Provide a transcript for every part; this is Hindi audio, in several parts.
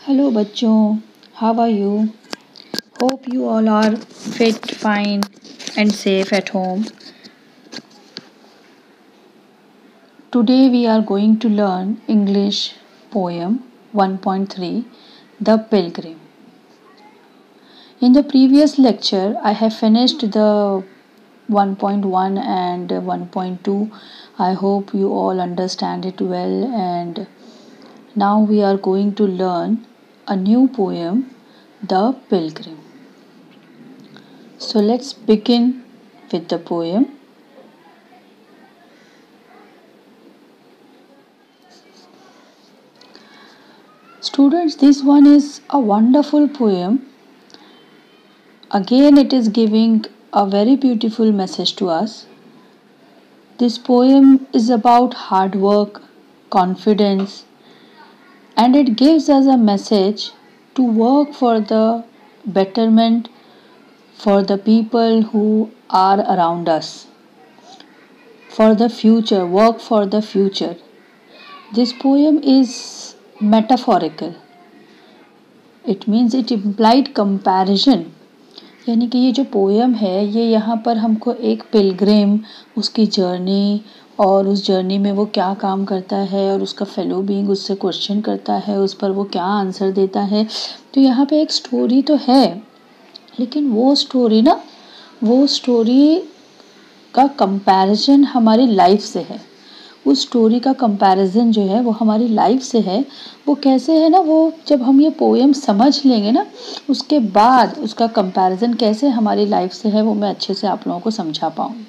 Hello बच्चों, how are you? Hope you all are fit, fine and safe at home. Today we are going to learn English poem 1.3 The Pilgrim. In the previous lecture I have finished the 1.1 and 1.2. I hope you all understand it well, and now we are going to learn a new poem, The Pilgrim. So let's begin with the poem. Students, this one is a wonderful poem. Again, it is giving a very beautiful message to us. This poem is about hard work, confidence, and it gives us a message to work for the betterment for the people who are around us. For the future, work for the future. This poem is metaphorical. It means it implied comparison. यानी कि ये जो पोएम है ये यहाँ पर हमको एक पिलग्रिम, उसकी जर्नी और उस जर्नी में वो क्या काम करता है और उसका फेलो बीइंग उससे क्वेश्चन करता है, उस पर वो क्या आंसर देता है। तो यहाँ पे एक स्टोरी तो है, लेकिन वो स्टोरी का कंपैरिजन हमारी लाइफ से है। उस स्टोरी का कंपैरिजन जो है वो हमारी लाइफ से है। वो कैसे है ना, वो जब हम ये पोएम समझ लेंगे ना, उसके बाद उसका कंपैरिजन कैसे हमारी लाइफ से है वो मैं अच्छे से आप लोगों को समझा पाऊँगी।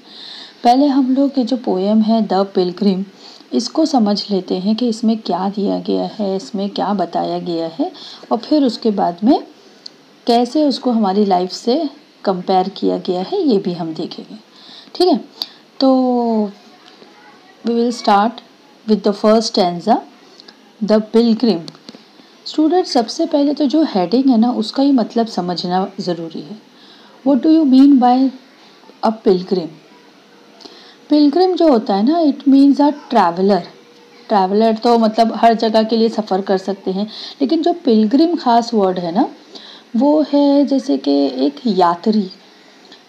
पहले हम लोग ये जो पोएम है द पिलग्रिम, इसको समझ लेते हैं कि इसमें क्या दिया गया है, इसमें क्या बताया गया है, और फिर उसके बाद में कैसे उसको हमारी लाइफ से कंपेयर किया गया है ये भी हम देखेंगे। ठीक है, तो we will start with the first stanza, The Pilgrim. Student, सबसे पहले तो जो हेडिंग है ना उसका ही मतलब समझना ज़रूरी है। What do you mean by a pilgrim? Pilgrim जो होता है ना, it means a traveller. Traveller तो मतलब हर जगह के लिए सफ़र कर सकते हैं, लेकिन जो पिलग्रिम खास वर्ड है ना वो है जैसे कि एक यात्री,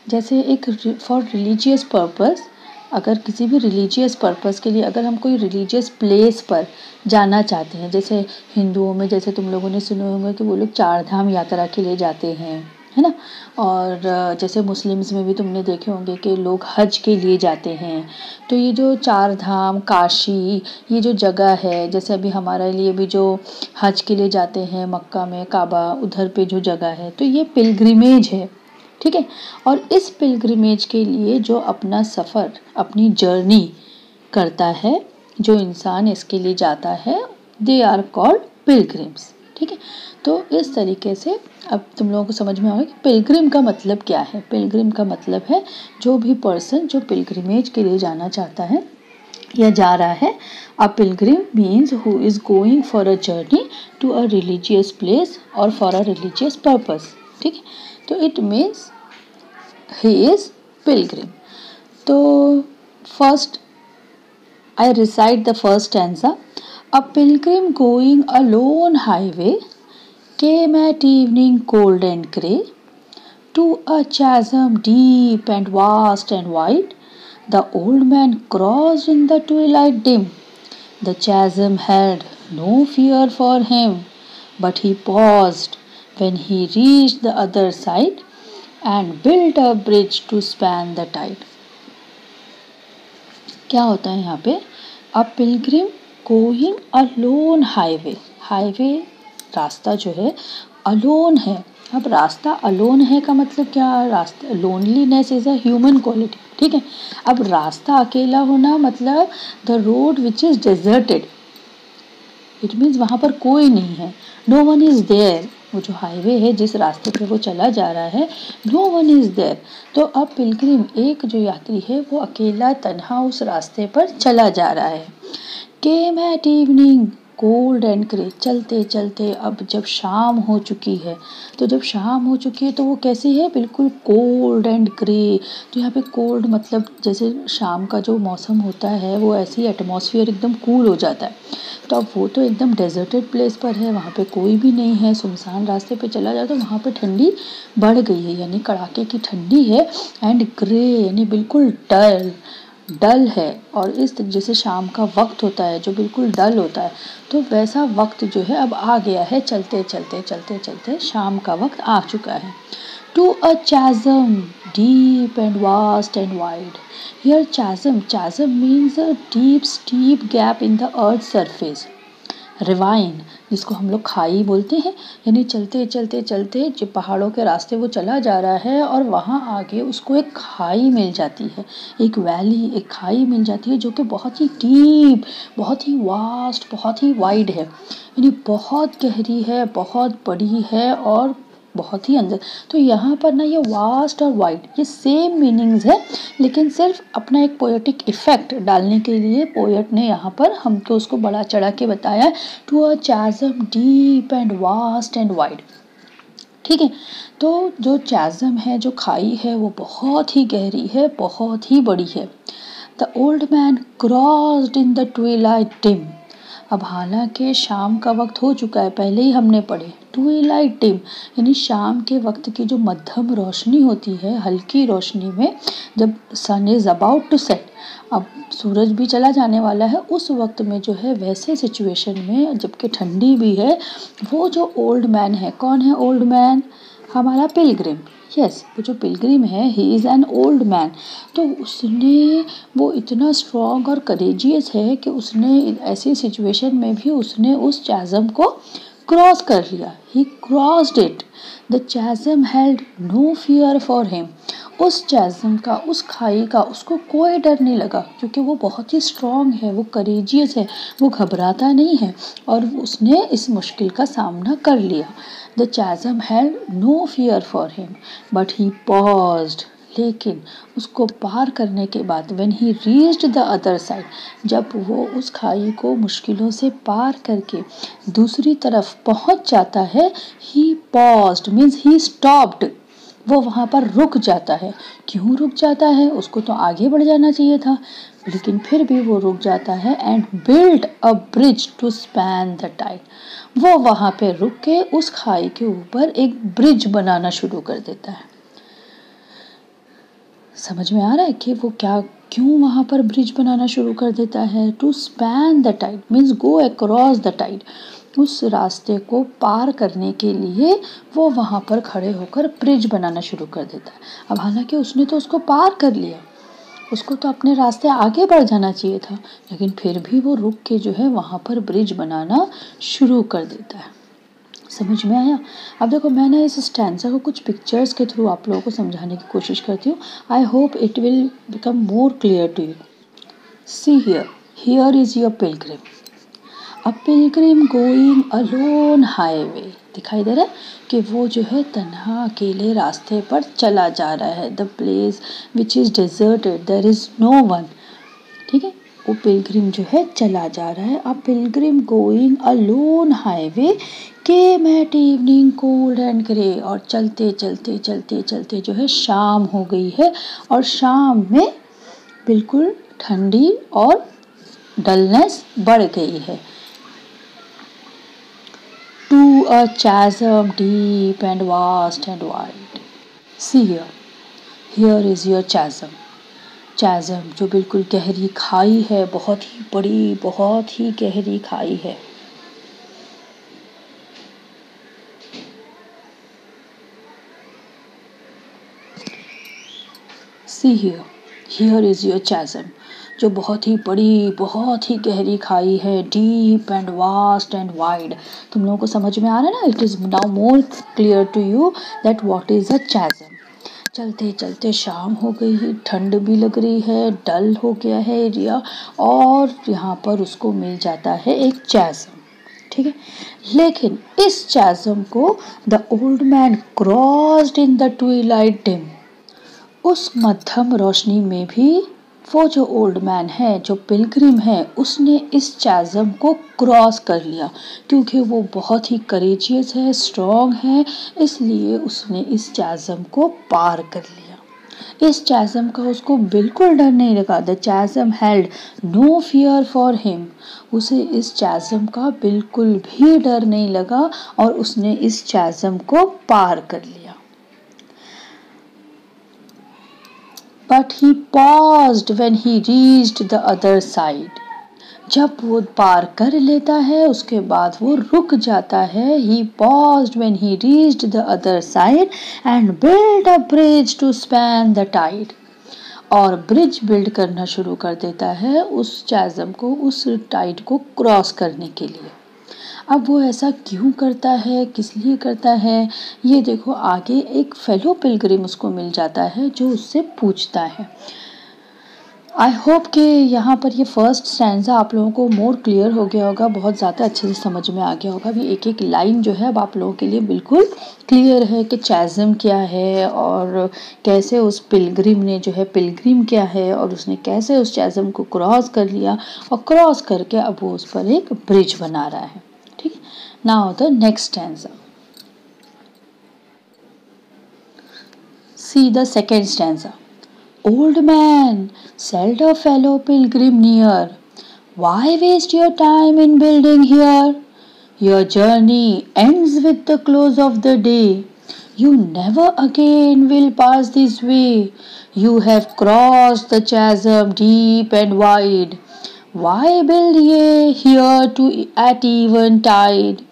जैसे एक फॉर रिलीजियस पर्पस। अगर किसी भी रिलीजियस पर्पस के लिए अगर हम कोई रिलीजियस प्लेस पर जाना चाहते हैं, जैसे हिंदुओं में जैसे तुम लोगों ने सुना होगा कि वो लोग 4 धाम यात्रा के लिए जाते हैं, है ना। और जैसे मुस्लिम्स में भी तुमने देखे होंगे कि लोग हज के लिए जाते हैं। तो ये जो 4 धाम, काशी, ये जो जगह है, जैसे अभी हमारे लिए भी जो हज के लिए जाते हैं मक्का में काबा, उधर पे जो जगह है, तो ये पिलग्रिमेज है। ठीक है, और इस पिलग्रिमेज के लिए जो अपना सफ़र, अपनी जर्नी करता है, जो इंसान इसके लिए जाता है, दे आर कॉल्ड पिलग्रिम्स। ठीक है, तो इस तरीके से अब तुम लोगों को समझ में आएगा कि पिलग्रिम का मतलब क्या है। पिलग्रिम का मतलब है जो भी पर्सन जो पिलग्रिमेज के लिए जाना चाहता है या जा रहा है। A pilgrim means who is going for a journey to a religious place और फॉर अ रिलीजियस पर्पस। ठीक है, तो it means he is pilgrim. तो first I recite the first stanza. A pilgrim going a lone highway came at evening cold and grey to a chasm deep and vast and wide. The old man crossed in the twilight dim. The chasm had no fear for him, but he paused when he reached the other side and built a bridge to span the tide. क्या होता है यहाँ पे? A pilgrim going a lone highway. Highway रास्ता जो है अलोन है। अब रास्ता अलोन है का मतलब क्या? रास्ता, loneliness is a human quality. ठीक है, अब रास्ता अकेला होना मतलब the road which is deserted, it means वहाँ पर कोई नहीं है, नो वन इज देयर। वो जो हाईवे है जिस रास्ते पे वो चला जा रहा है, नो वन इज देयर। तो अब पिलग्रिम, एक जो यात्री है वो अकेला तन्हा उस रास्ते पर चला जा रहा है। केम at evening cold and grey. चलते चलते अब जब शाम हो चुकी है, तो जब शाम हो चुकी है तो वो कैसी है, बिल्कुल कोल्ड एंड ग्रे। तो यहाँ पे कोल्ड मतलब जैसे शाम का जो मौसम होता है वो ऐसी एटमॉस्फेयर एकदम कूल हो जाता है। तो अब वो तो एकदम डेजर्टेड प्लेस पर है, वहाँ पे कोई भी नहीं है, सुनसान रास्ते पे चला जाए तो वहाँ पे ठंडी बढ़ गई है, यानी कड़ाके की ठंडी है। एंड ग्रे यानी बिल्कुल डल डल है। और इस जैसे शाम का वक्त होता है जो बिल्कुल डल होता है, तो वैसा वक्त जो है अब आ गया है। चलते चलते चलते चलते शाम का वक्त आ चुका है। To a chasm deep and vast and wide. Here chasm means a deep steep gap in the earth's surface. Rewind जिसको हम लोग खाई बोलते हैं, यानी चलते चलते चलते जो पहाड़ों के रास्ते वो चला जा रहा है और वहाँ आगे उसको एक खाई मिल जाती है, एक वैली, एक खाई मिल जाती है जो कि बहुत ही डीप, बहुत ही वास्ट, बहुत ही वाइड है, यानी बहुत गहरी है, बहुत बड़ी है और बहुत ही अंदर। तो यहाँ पर ना ये वास्ट और वाइड ये सेम मीनिंग्स है, लेकिन सिर्फ अपना एक पोएटिक इफेक्ट डालने के लिए पोएट ने यहाँ पर हमको उसको बड़ा चढ़ा के बताया, to a chasm deep and vast and wide. ठीक है, तो जो चैज़म है, जो खाई है, वो बहुत ही गहरी है, बहुत ही बड़ी है। The old man crossed in the Twilight dim. अब हालांकि शाम का वक्त हो चुका है, पहले ही हमने पढ़े ट्विलाइट डिम यानी शाम के वक्त की जो मध्यम रोशनी होती है, हल्की रोशनी में जब सन इज अबाउट टू सेट, अब सूरज भी चला जाने वाला है, उस वक्त में जो है वैसे सिचुएशन में जबकि ठंडी भी है, वो जो ओल्ड मैन है, कौन है ओल्ड मैन, हमारा पिलग्रिम। यस, वो जो पिलग्रिम है he is an old man. तो उसने वो इतना स्ट्रॉन्ग और करेजियस है कि उसने ऐसी सिचुएशन में भी उसने उस चैज़म को क्रॉस कर लिया। He crossed it. The chasm held no fear for him. उस चैज़म का, उस खाई का उसको कोई डर नहीं लगा, क्योंकि वो बहुत ही स्ट्रॉन्ग है, वो करेजियस है, वो घबराता नहीं है और उसने इस मुश्किल का सामना कर लिया। The chasm held no fear for him but he paused. लेकिन उसको पार करने के बाद when he reached the other side, जब वो उस खाई को मुश्किलों से पार करके दूसरी तरफ पहुंच जाता है, ही पॉज्ड मीन्स ही स्टॉप्ड। वो वहाँ पर रुक जाता है। क्यों रुक जाता है, उसको तो आगे बढ़ जाना चाहिए था, लेकिन फिर भी वो रुक जाता है। And build a bridge to span the tide. वो वहाँ पे रुक के उस खाई के ऊपर एक ब्रिज बनाना शुरू कर देता है। समझ में आ रहा है कि वो क्या, क्यों वहाँ पर ब्रिज बनाना शुरू कर देता है। To span the tide means go across the tide. उस रास्ते को पार करने के लिए वो वहाँ पर खड़े होकर ब्रिज बनाना शुरू कर देता है। अब हालांकि उसने तो उसको पार कर लिया, उसको तो अपने रास्ते आगे बढ़ जाना चाहिए था, लेकिन फिर भी वो रुक के जो है वहाँ पर ब्रिज बनाना शुरू कर देता है। समझ में आया। अब देखो मैं ना इस स्टैंजा को कुछ पिक्चर्स के थ्रू आप लोगों को समझाने की कोशिश करती हूँ। I hope it will become more clear to you. See here, here is your pilgrim, a pilgrim going alone highway. दिखाई दे रहा है कि वो जो है तन्हा अकेले रास्ते पर चला जा रहा है। The place which is deserted, there is no one. ठीक है, वो पिलग्रिम जो है चला जा रहा है। A pilgrim going alone highway came at evening cold and grey. और चलते चलते चलते चलते जो है शाम हो गई है, और शाम में बिल्कुल ठंडी और डलनेस बढ़ गई है। To a chasm deep and vast and wide. See here, here is your chasm. chasm जो बिल्कुल गहरी खाई है, बहुत ही बड़ी, बहुत ही गहरी खाई है। See here, here is your chasm जो बहुत ही बड़ी, बहुत ही गहरी खाई है। Deep and vast and wide. तुम लोगों को समझ में आ रहा है ना। It is now more clear to you that what is a chasm. चलते चलते शाम हो गई है, ठंड भी लग रही है, डल हो गया है एरिया, और यहाँ पर उसको मिल जाता है एक चैज़म। ठीक है, लेकिन इस चैज़म को the old man crossed in the Twilight dim. उस मध्यम रोशनी में भी वो जो ओल्ड मैन है, जो पिलग्रिम है, उसने इस चैज़म को क्रॉस कर लिया क्योंकि वो बहुत ही करेजियस है, स्ट्रॉन्ग है, इसलिए उसने इस चैज़म को पार कर लिया। इस चैज़म का उसको बिल्कुल डर नहीं लगा। The chasm held no fear for him. उसे इस चैज़म का बिल्कुल भी डर नहीं लगा और उसने इस चैज़म को पार कर लिया। But he paused when he reached the other side. जब वो पार कर लेता है उसके बाद वो रुक जाता है। He paused when he reached the other side and built a bridge to span the tide. और ब्रिज बिल्ड करना शुरू कर देता है उस चैज़म को, उस टाइड को क्रॉस करने के लिए। अब वो ऐसा क्यों करता है, किस लिए करता है, ये देखो आगे एक फेलो पिलग्रिम उसको मिल जाता है जो उससे पूछता है। आई होप कि यहाँ पर ये फर्स्ट स्टैंजा आप लोगों को मोर क्लियर हो गया होगा, बहुत ज़्यादा अच्छे से समझ में आ गया होगा। अभी एक एक लाइन जो है अब आप लोगों के लिए बिल्कुल क्लियर है कि चैज़म क्या है और कैसे उस पिलग्रिम ने जो है, पिलग्रिम क्या है और उसने कैसे उस चैज़म को क्रॉस कर लिया और क्रॉस करके अब वो उस पर एक ब्रिज बना रहा है। ठीक है, now the next stanza. See the second stanza. Old man, said a fellow pilgrim near, why waste your time in building here? Your journey ends with the close of the day. You never again will pass this way. You have crossed the chasm deep and wide. Why build ye here to at even tide?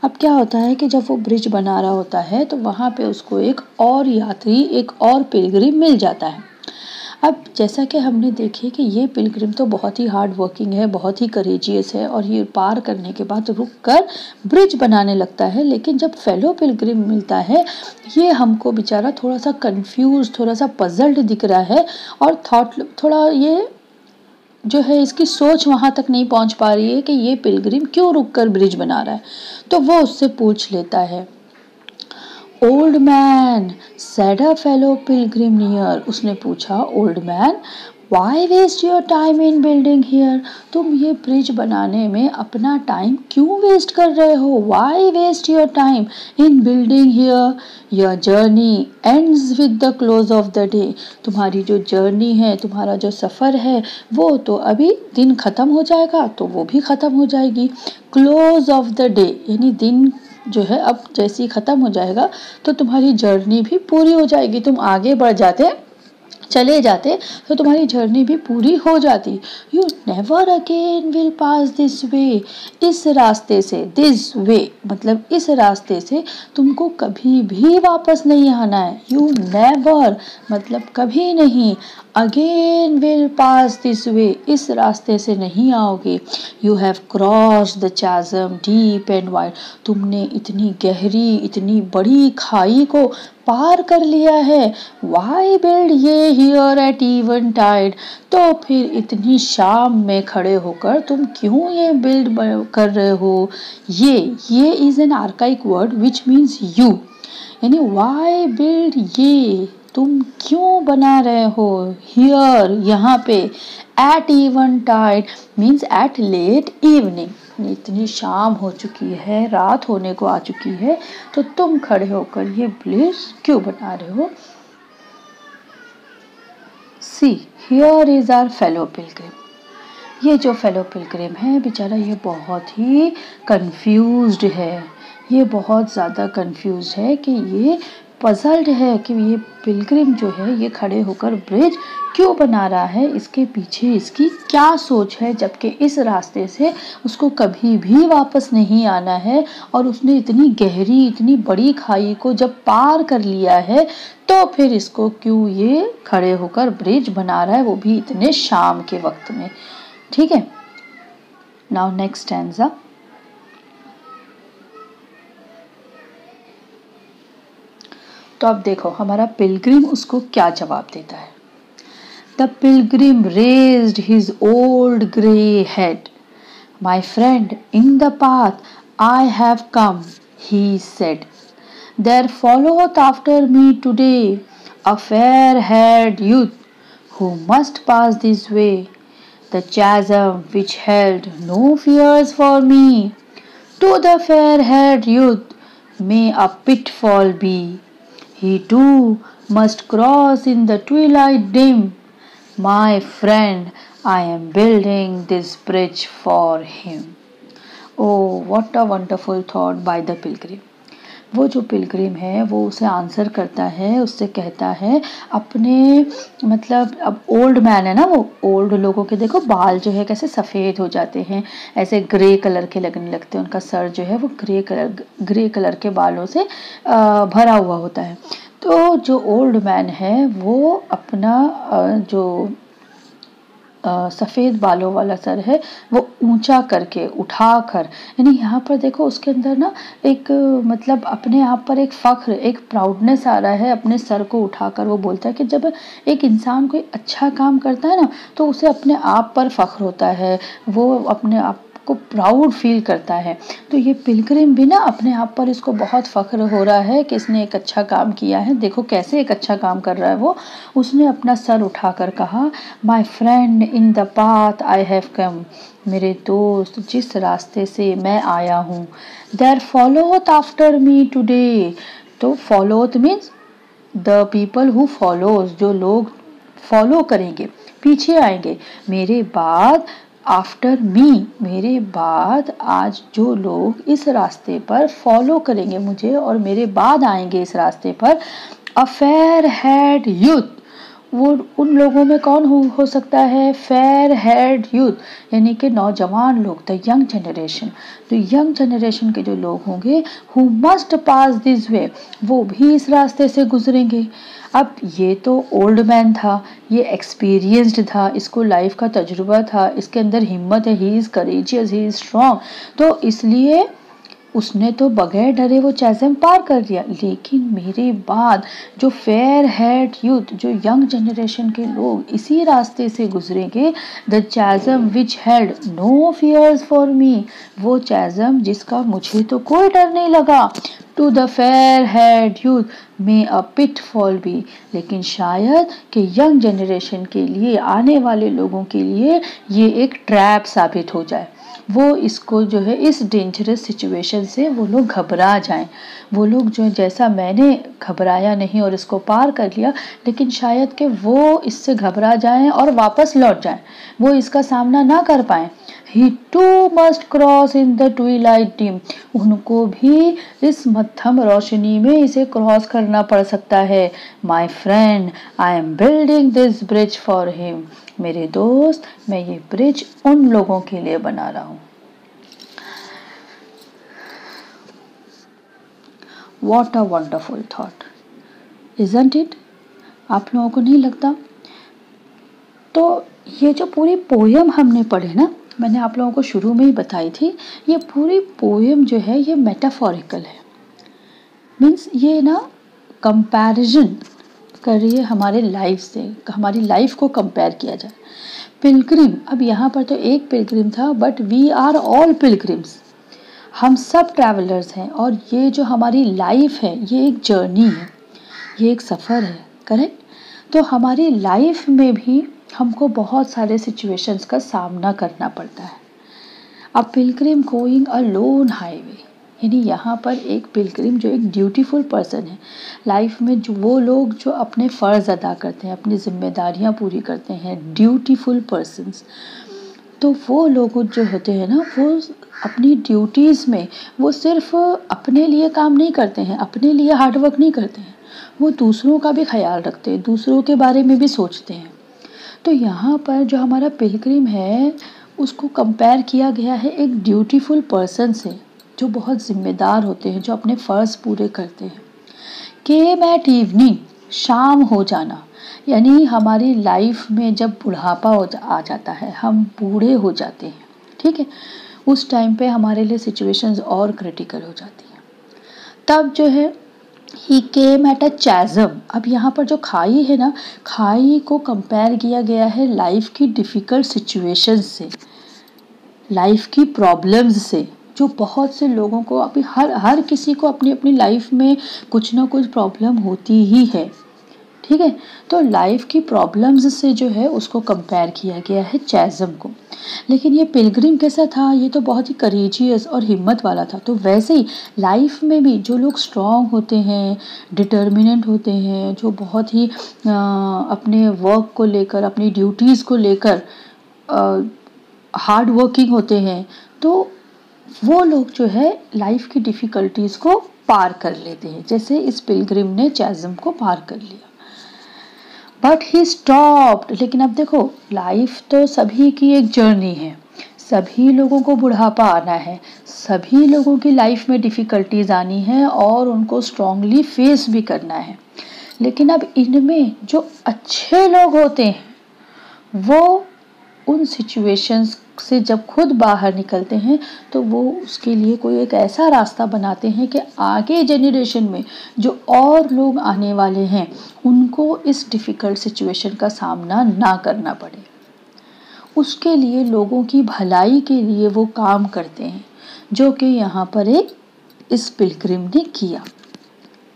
अब क्या होता है कि जब वो ब्रिज बना रहा होता है तो वहाँ पे उसको एक और यात्री, एक और पिलग्रिम मिल जाता है। अब जैसा कि हमने देखे कि ये पिलग्रिम तो बहुत ही हार्ड वर्किंग है, बहुत ही करेजियस है और ये पार करने के बाद रुक कर ब्रिज बनाने लगता है। लेकिन जब फेलो पिलग्रिम मिलता है, ये हमको बेचारा थोड़ा सा कंफ्यूज, थोड़ा सा पजल्ड दिख रहा है और थोड़ा ये जो है इसकी सोच वहाँ तक नहीं पहुँच पा रही है कि ये पिलग्रिम क्यों रुक कर ब्रिज बना रहा है। तो वो उससे पूछ लेता है। Old man, said a fellow pilgrim near, उसने पूछा, old man, why waste your time in building here? तुम ये ब्रिज बनाने में अपना टाइम क्यों वेस्ट कर रहे हो? Why waste your time in building here? Your journey ends with the close of the day. तुम्हारी जो जर्नी है, तुम्हारा जो सफ़र है, वो तो अभी दिन ख़त्म हो जाएगा तो वो भी ख़त्म हो जाएगी। Close of the day यानी दिन जो है अब जैसे ही ख़त्म हो जाएगा तो तुम्हारी जर्नी भी पूरी हो जाएगी। तुम आगे बढ़ जाते, चले जाते तो तुम्हारी जर्नी भी पूरी हो जाती। You never again will pass this way, इस रास्ते से, दिस वे मतलब इस रास्ते से तुमको कभी भी वापस नहीं आना है। यू नेवर मतलब कभी नहीं, again will pass this way इस रास्ते से नहीं आओगे। You have cross the chasm deep and wide, तुमने इतनी गहरी, इतनी बड़ी खाई को पार कर लिया है। Y build ye here at even Tide, तो फिर इतनी शाम में खड़े होकर तुम क्यों ये बिल्ड कर रहे हो। Ye is an archaic word which means you, यानी वाई बिल्ड ये तुम क्यों बना रहे हो। हियर यहाँ पे, at even Tide means at late evening, इतनी शाम हो चुकी है, रात होने को आ चुकी है, तो तुम खड़े होकर ये ब्रिज क्यों बना रहे हो। See here is our fellow pilgrim, ये जो फेलो पिलग्रिम है बेचारा ये बहुत ही कंफ्यूज्ड है, ये बहुत ज़्यादा कंफ्यूज है कि ये पजल्ड है कि ये पिलग्रिम जो है ये खड़े होकर ब्रिज क्यों बना रहा है, इसके पीछे इसकी क्या सोच है, जबकि इस रास्ते से उसको कभी भी वापस नहीं आना है और उसने इतनी गहरी, इतनी बड़ी खाई को जब पार कर लिया है तो फिर इसको क्यों ये खड़े होकर ब्रिज बना रहा है, वो भी इतने शाम के वक्त में। ठीक है, नाउ नेक्स्ट स्टैंजा। तो अब देखो हमारा पिलग्रिम उसको क्या जवाब देता है। The pilgrim raised his old grey head, my friend in the path I have come, he said, there followeth after me today a fair haired youth who must pass this way, the chasm which held no fears for me. To the fair-haired youth may a pitfall be. He too must cross in the twilight dim. My friend, I am building this bridge for him. Oh, what a wonderful thought by the pilgrim. वो जो पिलग्रिम है वो उसे आंसर करता है, उससे कहता है अपने, मतलब अब ओल्ड मैन है ना, वो ओल्ड लोगों के देखो बाल जो है कैसे सफ़ेद हो जाते हैं, ऐसे ग्रे कलर के लगने लगते हैं, उनका सर जो है वो ग्रे कलर के बालों से भरा हुआ होता है। तो जो ओल्ड मैन है वो अपना जो सफ़ेद बालों वाला सर है वो ऊंचा करके उठाकर, यानी यहाँ पर देखो उसके अंदर ना एक मतलब अपने आप पर एक फ़ख्र, एक प्राउडनेस आ रहा है। अपने सर को उठाकर वो बोलता है कि जब एक इंसान कोई अच्छा काम करता है ना तो उसे अपने आप पर फ़ख्र होता है, वो अपने आप को प्राउड फील करता है। तो ये पिलग्रिम भी ना अपने आप पर इसको बहुत फ़ख्र हो रहा है कि इसने एक अच्छा काम किया है। देखो कैसे एक अच्छा काम कर रहा है वो। उसने अपना सर उठाकर कहा, my friend in the path I have come, मेरे दोस्त जिस रास्ते से मैं आया हूँ, there followeth after me today. तो followeth means the people who follows, जो लोग फॉलो करेंगे, पीछे आएंगे मेरे बाद, आफ्टर मी मेरे बाद आज जो लोग इस रास्ते पर फॉलो करेंगे मुझे और मेरे बाद आएंगे इस रास्ते पर, अ फेयर हेड यूथ, वो उन लोगों में कौन हो सकता है, फेयर हेड यूथ यानी कि नौजवान लोग, द यंग जनरेशन। तो यंग जनरेशन के जो लोग होंगे, हु मस्ट पास दिस वे, वो भी इस रास्ते से गुजरेंगे। अब ये तो ओल्ड मैन था, ये एक्सपीरियंस्ड था, इसको लाइफ का तजुर्बा था, इसके अंदर हिम्मत है, he is courageous, he is strong, तो इसलिए उसने तो बगैर डरे वो चैज़म पार कर दिया। लेकिन मेरे बाद जो फेयर हेड यूथ, जो यंग जनरेशन के लोग इसी रास्ते से गुजरेंगे, the chasm which held no fears for me, वो चैज़म जिसका मुझे तो कोई डर नहीं लगा। To the fair head youth may a pitfall भी, लेकिन शायद कि यंग जनरेशन के लिए, आने वाले लोगों के लिए ये एक ट्रैप साबित हो जाए। वो इसको जो है इस डेंजरस सिचुएशन से वो लोग घबरा जाएं, वो लोग जो जैसा मैंने घबराया नहीं और इसको पार कर लिया, लेकिन शायद कि वो इससे घबरा जाएं और वापस लौट जाएं, वो इसका सामना ना कर पाएं। He too must cross in the twilight dim, उनको भी इस मध्यम रोशनी में इसे क्रॉस करना पड़ सकता है। My friend, I am building this bridge for him, मेरे दोस्त मैं ये ब्रिज उन लोगों के लिए बना रहा हूँ। What a wonderful thought, isn't it? आप लोगों को नहीं लगता? तो ये जो पूरी पोयम हमने पढ़ी ना, मैंने आप लोगों को शुरू में ही बताई थी, ये पूरी पोयम जो है ये मेटाफोरिकल है। मीन्स ये ना कंपैरिजन कर रही है हमारे लाइफ से, हमारी लाइफ को कंपेयर किया जाए। पिलग्रिम, अब यहाँ पर तो एक पिलग्रिम था, but we are all pilgrims, हम सब ट्रैवलर्स हैं, और ये जो हमारी लाइफ है ये एक जर्नी है, ये एक सफ़र है, करेक्ट। तो हमारी लाइफ में भी हमको बहुत सारे सिचुएशंस का सामना करना पड़ता है। A pilgrim going a lone highway, यानी यहाँ पर एक पिलग्रिम जो एक ड्यूटीफुल पर्सन है, लाइफ में जो वो लोग जो अपने फ़र्ज़ अदा करते हैं, अपनी जिम्मेदारियाँ पूरी करते हैं, ड्यूटीफुल पर्सन्स, तो वो लोग जो होते हैं ना, वो अपनी ड्यूटीज़ में वो सिर्फ अपने लिए काम नहीं करते हैं, अपने लिए हार्डवर्क नहीं करते हैं, वो दूसरों का भी ख्याल रखते हैं, दूसरों के बारे में भी सोचते हैं। तो यहाँ पर जो हमारा पिलग्रिम है उसको कंपेयर किया गया है एक ड्यूटीफुल पर्सन से, जो बहुत ज़िम्मेदार होते हैं, जो अपने फ़र्ज़ पूरे करते हैं। केम एट इवनिंग, शाम हो जाना, यानी हमारी लाइफ में जब बुढ़ापा आ जाता है, हम बूढ़े हो जाते हैं, ठीक है, उस टाइम पे हमारे लिए सिचुएशंस और क्रिटिकल हो जाती हैं। तब जो है ही केम एट अ चैज़म, अब यहाँ पर जो खाई है ना, खाई को कंपेयर किया गया है लाइफ की डिफ़िकल्ट सिचुएशंस से, लाइफ की प्रॉब्लम्स से, जो बहुत से लोगों को अभी हर किसी को अपनी अपनी लाइफ में कुछ ना कुछ प्रॉब्लम होती ही है, ठीक है। तो लाइफ की प्रॉब्लम्स से जो है उसको कंपेयर किया गया है चैज़म को। लेकिन ये पिलग्रिम कैसा था, ये तो बहुत ही करेजियस और हिम्मत वाला था। तो वैसे ही लाइफ में भी जो लोग स्ट्रॉन्ग होते हैं, डिटर्मिनेंट होते हैं, जो बहुत ही अपने वर्क को लेकर, अपनी ड्यूटीज़ को लेकर हार्ड वर्किंग होते हैं, तो वो लोग जो है लाइफ की डिफ़िकल्टीज़ को पार कर लेते हैं। जैसे इस पिलग्रिम ने चैज़म को पार कर लिया। But he stopped. लेकिन अब देखो, लाइफ तो सभी की एक जर्नी है, सभी लोगों को बुढ़ापा आना है, सभी लोगों की लाइफ में डिफ़िकल्टीज आनी है और उनको स्ट्रांगली फेस भी करना है। लेकिन अब इनमें जो अच्छे लोग होते हैं वो उन सिचुएशंस से जब खुद बाहर निकलते हैं तो वो उसके लिए कोई एक ऐसा रास्ता बनाते हैं कि आगे जेनरेशन में जो और लोग आने वाले हैं उनको इस डिफ़िकल्ट सिचुएशन का सामना ना करना पड़े। उसके लिए लोगों की भलाई के लिए वो काम करते हैं, जो कि यहाँ पर इस पिलग्रिम ने किया।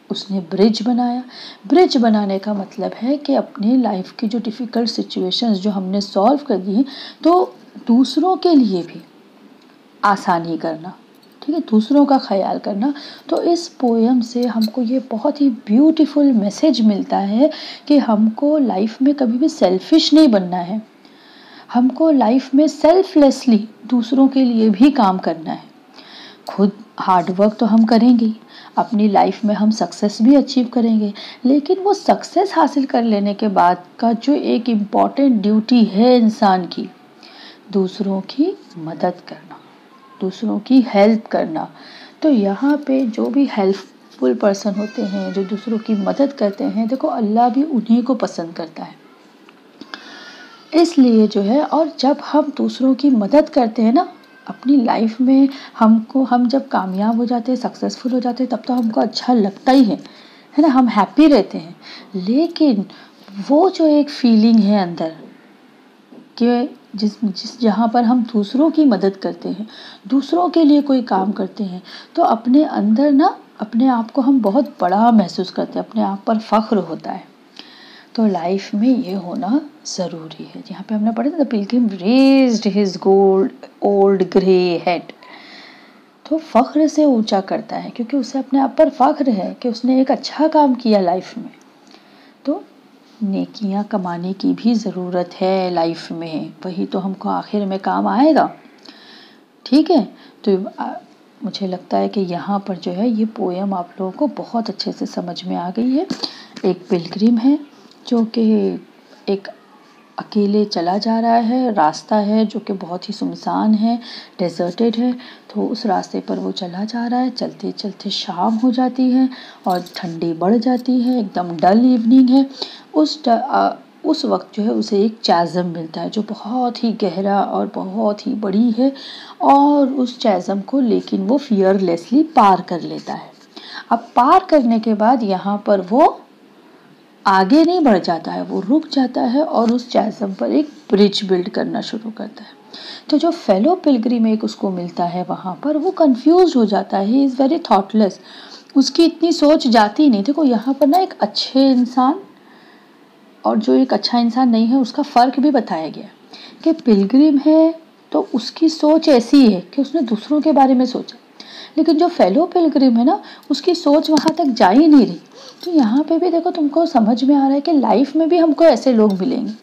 उसने ब्रिज बनाया। ब्रिज बनाने का मतलब है कि अपने लाइफ की जो डिफ़िकल्ट सिचुएशंस जो हमने सॉल्व कर दी तो दूसरों के लिए भी आसानी करना, ठीक है, दूसरों का ख्याल करना। तो इस पोएम से हमको ये बहुत ही ब्यूटीफुल मैसेज मिलता है कि हमको लाइफ में कभी भी सेल्फिश नहीं बनना है, हमको लाइफ में सेल्फलेसली दूसरों के लिए भी काम करना है। खुद हार्ड वर्क तो हम करेंगे, अपनी लाइफ में हम सक्सेस भी अचीव करेंगे, लेकिन वो सक्सेस हासिल कर लेने के बाद का जो एक इम्पॉर्टेंट ड्यूटी है इंसान की, दूसरों की मदद करना, दूसरों की हेल्प करना। तो यहाँ पे जो भी हेल्पफुल पर्सन होते हैं, जो दूसरों की मदद करते हैं, देखो अल्लाह भी उन्हीं को पसंद करता है। इसलिए जो है, और जब हम दूसरों की मदद करते हैं ना अपनी लाइफ में, हम जब कामयाब हो जाते हैं, सक्सेसफुल हो जाते हैं, तब तो हमको अच्छा लगता ही है ना, हम हैप्पी रहते हैं। लेकिन वो जो एक फीलिंग है अंदर कि जिस जहाँ पर हम दूसरों की मदद करते हैं, दूसरों के लिए कोई काम करते हैं, तो अपने अंदर ना अपने आप को हम बहुत बड़ा महसूस करते हैं, अपने आप पर फ़ख्र होता है। तो लाइफ में ये होना ज़रूरी है। यहाँ पे हमने पढ़ा था, the pilgrim raised his old grey head. तो फ़ख्र से ऊंचा करता है क्योंकि उसे अपने आप पर फ़ख्र है कि उसने एक अच्छा काम किया लाइफ में। तो नेकियां कमाने की भी ज़रूरत है लाइफ में, वही तो हमको आखिर में काम आएगा, ठीक है। तो मुझे लगता है कि यहाँ पर जो है ये पोएम आप लोगों को बहुत अच्छे से समझ में आ गई है। एक पिलग्रिम है जो कि एक अकेले चला जा रहा है, रास्ता है जो कि बहुत ही सुनसान है, डेजर्टेड है। तो उस रास्ते पर वो चला जा रहा है, चलते चलते शाम हो जाती है और ठंडी बढ़ जाती है, एकदम डल इवनिंग है। उस वक्त जो है उसे एक चैज़म मिलता है जो बहुत ही गहरा और बहुत ही बड़ी है, और उस चैज़म को लेकिन वो फियरलेसली पार कर लेता है। अब पार करने के बाद यहाँ पर वो आगे नहीं बढ़ जाता है, वो रुक जाता है और उस चैज़म पर एक ब्रिज बिल्ड करना शुरू करता है। तो जो फेलो पिलग्रिम एक उसको मिलता है वहाँ पर, वो कंफ्यूज हो जाता है, ही इज़ वेरी थॉटलेस, उसकी इतनी सोच जाती नहीं। देखो यहाँ पर ना एक अच्छे इंसान और जो एक अच्छा इंसान नहीं है उसका फ़र्क भी बताया गया कि पिलग्रिम है तो उसकी सोच ऐसी है कि उसने दूसरों के बारे में सोचा, लेकिन जो फेलो पिलग्रिम है ना उसकी सोच वहाँ तक जा ही नहीं रही। तो यहाँ पे भी देखो तुमको समझ में आ रहा है कि लाइफ में भी हमको ऐसे लोग मिलेंगे,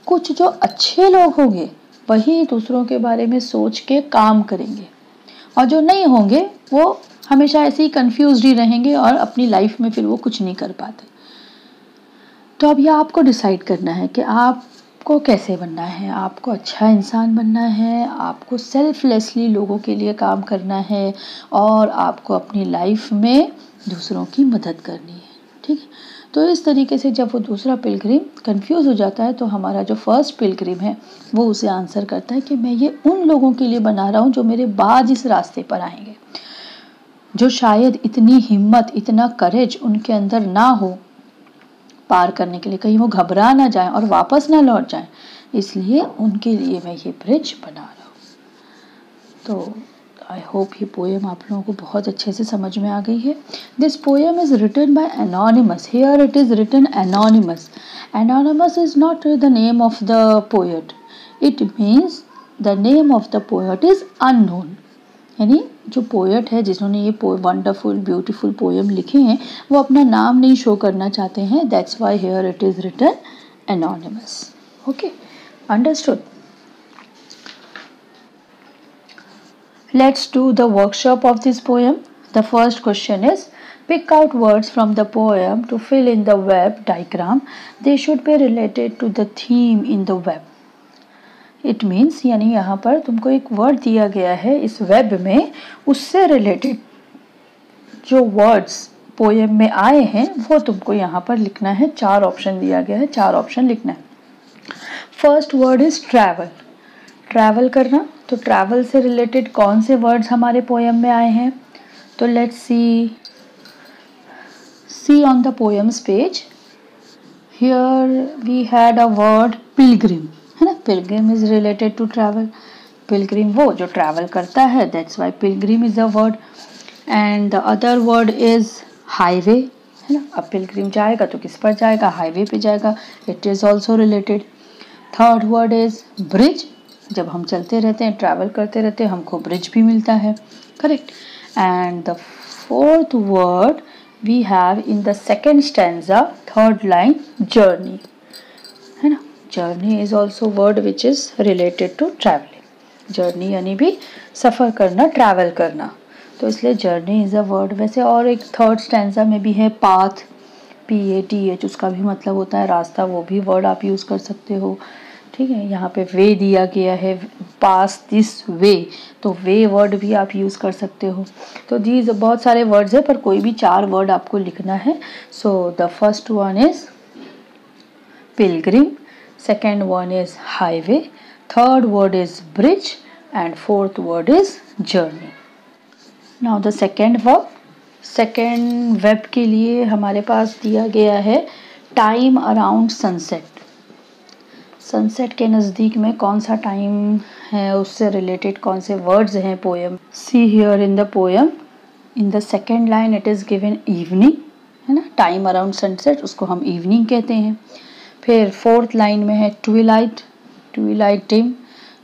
कुछ जो अच्छे लोग होंगे वही दूसरों के बारे में सोच के काम करेंगे, और जो नहीं होंगे वो हमेशा ऐसे ही कंफ्यूज्ड ही रहेंगे और अपनी लाइफ में फिर वो कुछ नहीं कर पाते। तो अब यह आपको डिसाइड करना है कि आपको कैसे बनना है, आपको अच्छा इंसान बनना है, आपको सेल्फलेसली लोगों के लिए काम करना है, और आपको अपनी लाइफ में दूसरों की मदद करनी है, ठीक है। तो इस तरीके से जब वो दूसरा पिलग्रिम कंफ्यूज हो जाता है तो हमारा जो फर्स्ट पिलग्रिम है वो उसे आंसर करता है कि मैं ये उन लोगों के लिए बना रहा हूँ जो मेरे बाद इस रास्ते पर आएंगे, जो शायद इतनी हिम्मत, इतना करेज उनके अंदर ना हो पार करने के लिए, कहीं वो घबरा ना जाएं और वापस ना लौट जाएं, इसलिए उनके लिए मैं ये ब्रिज बना रहा हूँ। तो आई होप ये पोएम आप लोगों को बहुत अच्छे से समझ में आ गई है. This poem is written by anonymous. Here it is written anonymous. Anonymous is not the name of the poet. It means the name of the poet is unknown. यानी जो पोएट है जिन्होंने ये वंडरफुल ब्यूटीफुल पोएम लिखे हैं वो अपना नाम नहीं शो करना चाहते हैं. That's why here it is written anonymous. Okay, understood. Let's do the workshop of this poem. The first question is, pick out words from the poem to fill in the web diagram. They should be related to the theme in the web. It means यानी यहाँ पर तुमको एक वर्ड दिया गया है इस वेब में, उससे रिलेटेड जो वर्ड्स पोएम में आए हैं वो तुमको यहाँ पर लिखना है. 4 ऑप्शन दिया गया है, 4 ऑप्शन लिखना है. First word is travel. Travel करना. तो ट्रैवल से रिलेटेड कौन से वर्ड्स हमारे पोएम में आए हैं? तो let's see on the poems page. Here we had a word pilgrim, है ना. Pilgrim is related to travel. Pilgrim वो जो ट्रैवल करता है, that's why pilgrim is a word. And the other word is highway, है ना. अब पिलग्रिम जाएगा तो किस पर जाएगा? हाईवे पे जाएगा. It is also related. Third word is bridge. जब हम चलते रहते हैं, ट्रैवल करते रहते हैं, हमको ब्रिज भी मिलता है. Correct. And the fourth word we have in the second stanza, third line, journey, है ना. Journey is also word which is related to travelling. Journey यानी भी सफ़र करना, ट्रैवल करना, तो इसलिए जर्नी इज अ वर्ड. वैसे और एक थर्ड स्टैंजा में भी है पाथ, PATH, उसका भी मतलब होता है रास्ता. वो भी वर्ड आप यूज़ कर सकते हो. ठीक है. यहाँ पे वे दिया गया है, पास दिस वे, तो वे वर्ड भी आप यूज़ कर सकते हो. तो जी बहुत सारे वर्ड्स है पर कोई भी 4 वर्ड आपको लिखना है. So the first one is Pilgrim, second one is highway, third word is bridge and fourth word is journey. Now the second verb. Second web के लिए हमारे पास दिया गया है टाइम अराउंड सनसेट. सनसेट के नज़दीक में कौन सा टाइम है, उससे रिलेटेड कौन से वर्ड्स हैं poem. See here in the poem, in the second line it is given evening, है ना. टाइम अराउंड सनसेट, उसको हम इवनिंग कहते हैं. फिर फोर्थ लाइन में है ट्विलाइट, ट्विलाइट डिम.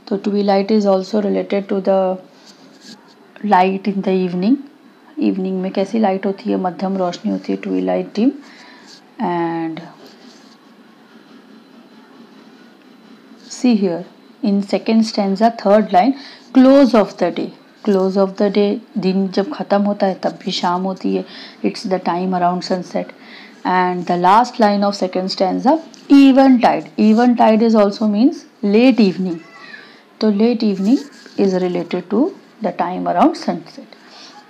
तो twilight is also related to the light in the evening. Evening में कैसी लाइट होती है? मध्यम रोशनी होती है. Twilight dim. And see here in second stanza third line, close of the day. close of the day, दिन जब ख़त्म होता है तब भी शाम होती है. it's the time around sunset. and the last line of second stanza, eventide. eventide is also means late evening. तो late evening is related to the time around sunset.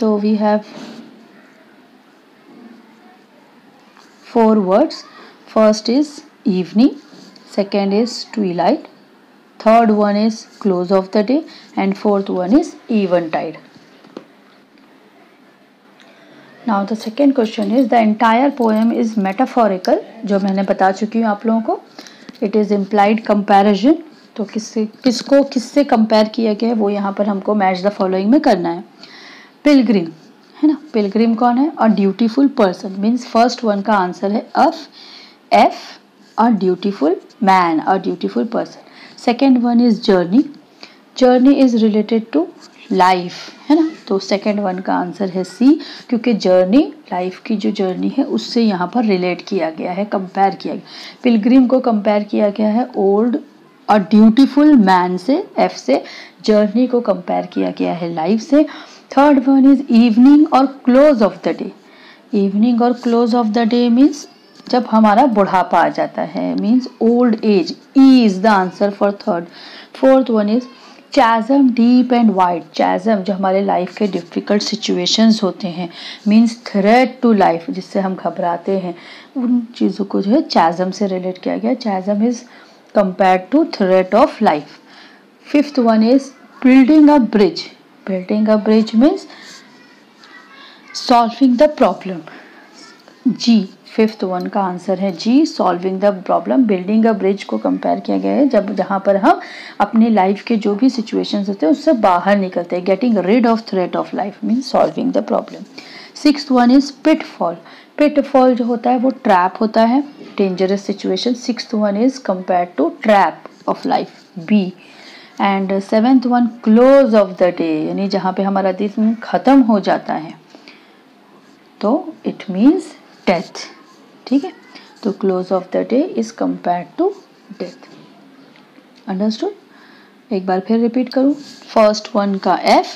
so we have 4 words. first is evening, second is twilight, third one is close of the day and fourth one is eventide. Now the second question is, the entire poem is metaphorical, जो मैंने बता चुकी हूँ आप लोगों को. It is implied comparison. तो किसको किससे कंपेयर किया गया है वो यहाँ पर हमको मैच द फॉलोइंग में करना है. पिलग्रिम, है ना. पिलग्रिम कौन है? A dutiful person. Means first one का आंसर है F, a dutiful man, a dutiful person. Second one is journey. Journey is related to life, है ना. तो सेकेंड वन का आंसर है C, क्योंकि जर्नी लाइफ की जो जर्नी है उससे यहाँ पर रिलेट किया गया है, कंपेयर किया गया. पिलग्रिम को कंपेयर किया गया है ओल्ड अ ड्यूटीफुल मैन से, F से. जर्नी को कंपेयर किया गया है लाइफ से. थर्ड वन इज इवनिंग और close of the day. Evening और close of the day means जब हमारा बुढ़ापा आ जाता है, means old age. E is the answer for third. Fourth one is chasm, deep and wide. Chasm जो हमारे लाइफ के डिफ़िकल्ट सिचुएशंस होते हैं, मीन्स थ्रेट टू लाइफ, जिससे हम घबराते हैं, उन चीज़ों को जो है चैज़म से रिलेट किया गया. Chasm is compared to threat of life. Fifth one is building a bridge. Building a bridge means solving the problem. G, fifth one का आंसर है G, solving the problem. Building a bridge को कंपेयर किया गया है जब जहाँ पर हम अपने लाइफ के जो भी सिचुएशंस होते हैं उससे बाहर निकलते हैं। Getting rid of threat of life means solving the problem. Sixth one is pitfall. Pitfall जो होता है वो ट्रैप होता है, dangerous situation. Sixth one is compare to trap of life, B. And seventh one close of the day, यानी जहाँ पे हमारा दिन खत्म हो जाता है तो इट मीन्स डेथ। ठीक है, तो close of the day is compare to death. Understood? एक बार फिर रिपीट करूं। फर्स्ट वन का एफ,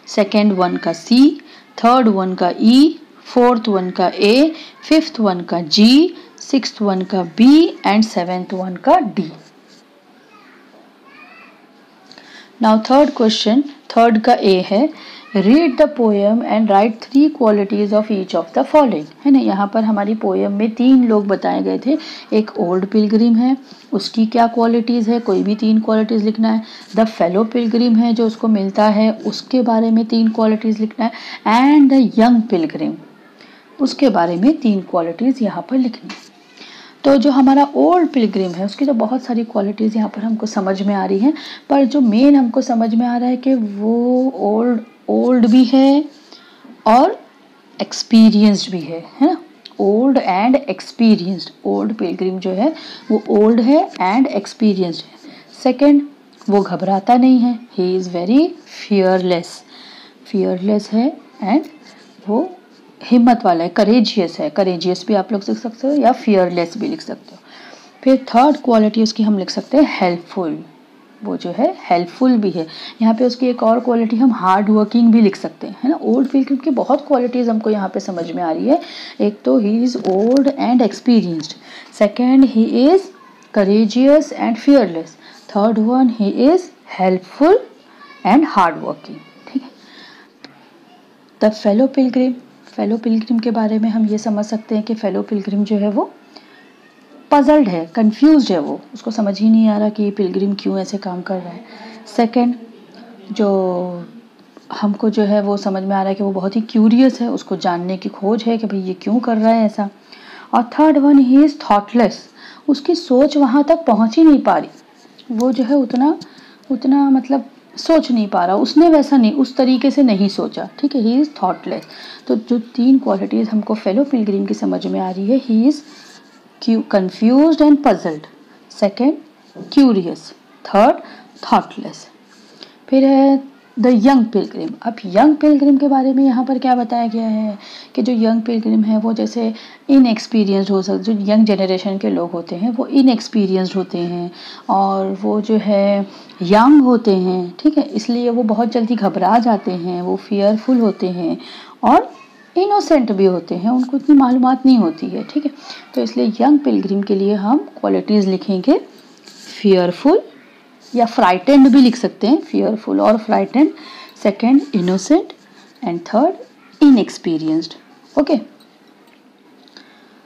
सेकेंड वन का सी, थर्ड वन का ई, फोर्थ वन का ए, फिफ्थ वन का जी, सिक्स्थ वन का बी एंड सेवेंथ वन का D. Now third question, third का ए है, read the poem and right 3 qualities of each of the following. है ना, यहाँ पर हमारी पोएम में 3 लोग बताए गए थे। एक ओल्ड पिलग्रिम है, उसकी क्या क्वालिटीज़ है, कोई भी 3 क्वालिटीज़ लिखना है। द फेलो पिलग्रिम है जो उसको मिलता है, उसके बारे में 3 क्वालिटीज़ लिखना है। एंड द यंग पिलग्रिम, उसके बारे में 3 क्वालिटीज़ यहाँ पर लिखनी है। तो जो हमारा ओल्ड पिलग्रिम है उसकी तो बहुत सारी क्वालिटीज़ यहाँ पर हमको समझ में आ रही हैं, पर जो मेन हमको समझ में आ रहा है कि वो ओल्ड भी है और एक्सपीरियंस्ड भी है ना। Old and experienced, old Pilgrim जो है वो ओल्ड है एंड एक्सपीरियंस्ड है। सेकंड, वो घबराता नहीं है, he is very fearless, fearless है एंड वो हिम्मत वाला है, करेजियस है। करेजियस भी आप लोग लिख सकते हो या फियरलेस भी लिख सकते हो। फिर थर्ड क्वालिटी उसकी हम लिख सकते हैं हेल्पफुल, वो जो है हेल्पफुल भी है। यहाँ पे उसकी एक और क्वालिटी हम हार्ड वर्किंग भी लिख सकते हैं, है ना। ओल्ड पिलग्रिम की बहुत क्वालिटीज़ हमको यहाँ पे समझ में आ रही है। एक तो he is old and experienced, second he is courageous and fearless, third one he is helpful and hard working. ठीक है। The fellow Pilgrim, fellow Pilgrim के बारे में हम ये समझ सकते हैं कि फेलो पिलग्रिम जो है वो पजल्ड है, कंफ्यूज्ड है, वो उसको समझ ही नहीं आ रहा कि ये पिलग्रिम क्यों ऐसे काम कर रहा है। सेकंड, जो हमको जो है वो समझ में आ रहा है कि वो बहुत ही क्यूरियस है, उसको जानने की खोज है कि भाई ये क्यों कर रहा है ऐसा। और third one, he is thoughtless, उसकी सोच वहाँ तक पहुँच ही नहीं पा रही, वो जो है उतना मतलब सोच नहीं पा रहा, उसने वैसा नहीं, उस तरीके से नहीं सोचा। ठीक है, ही इज़ थॉटलेस। तो जो 3 क्वालिटीज़ हमको फेलो पिलग्रिम की समझ में आ रही है, he is confused and puzzled, second curious, third thoughtless। फिर है द यंग पिलग्रिम। अब यंग पिलग्रिम के बारे में यहाँ पर क्या बताया गया है कि जो यंग पिलग्रिम है वो जैसे इनएक्सपीरियंस्ड हो सकते, जो यंग जनरेशन के लोग होते हैं वो इनएक्सपीरियंस्ड होते हैं और वो जो है यंग होते हैं। ठीक है, इसलिए वो बहुत जल्दी घबरा जाते हैं, वो फियरफुल होते हैं और इनोसेंट भी होते हैं, उनको इतनी मालूमात नहीं होती है। ठीक है, तो इसलिए यंग पिलग्रिम के लिए हम क्वालिटीज़ लिखेंगे फियरफुल या फ्राइटेंड भी लिख सकते हैं, फियरफुल और frightened. Second innocent and third inexperienced. Okay,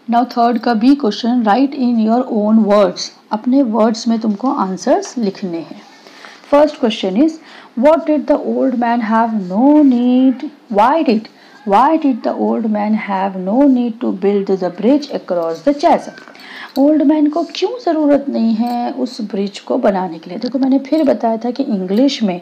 now third का B question, right in your own words, अपने वर्ड्स में तुमको आंसर्स लिखने हैं। First question is, what did the old man have no need, why did the old man have no need to build the bridge across the chasm? Old man को क्यों ज़रूरत नहीं है उस ब्रिज को बनाने के लिए। देखो मैंने फिर बताया था कि इंग्लिश में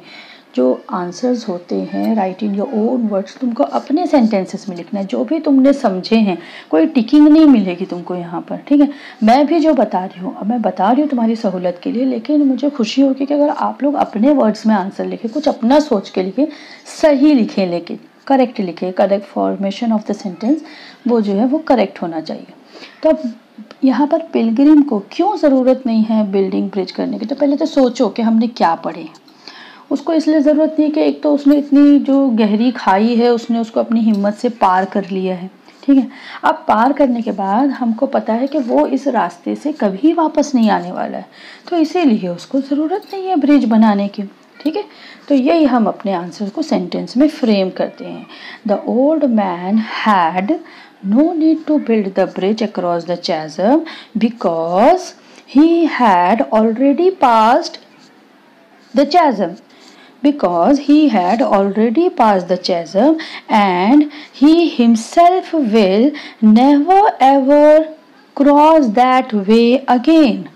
जो आंसर्स होते हैं, right in your own words, तुमको अपने सेंटेंसेस में लिखना है, जो भी तुमने समझे हैं, कोई टिकिंग नहीं मिलेगी तुमको यहाँ पर। ठीक है, मैं भी जो बता रही हूँ, अब मैं बता रही हूँ तुम्हारी सहूलत के लिए, लेकिन मुझे खुशी होगी कि अगर आप लोग अपने वर्ड्स में आंसर लिखें, कुछ अपना सोच के लिखें, सही लिखें, लेकिन करेक्ट लिखे, correct formation of the sentence वो जो है वो करेक्ट होना चाहिए। तो अब यहाँ पर पिलग्रिम को क्यों ज़रूरत नहीं है बिल्डिंग ब्रिज करने की, तो पहले तो सोचो कि हमने क्या पढ़े। उसको इसलिए ज़रूरत नहीं कि एक तो उसने इतनी जो गहरी खाई है उसने उसको अपनी हिम्मत से पार कर लिया है। ठीक है, अब पार करने के बाद हमको पता है कि वो इस रास्ते से कभी वापस नहीं आने वाला है, तो इसीलिए उसको ज़रूरत नहीं है ब्रिज बनाने की। ठीक है, तो यही हम अपने आंसर को सेंटेंस में फ्रेम करते हैं। The old man had no need to build the bridge across the chasm because he had already passed the chasm. because he had already passed the chasm and he himself will never ever cross that way again.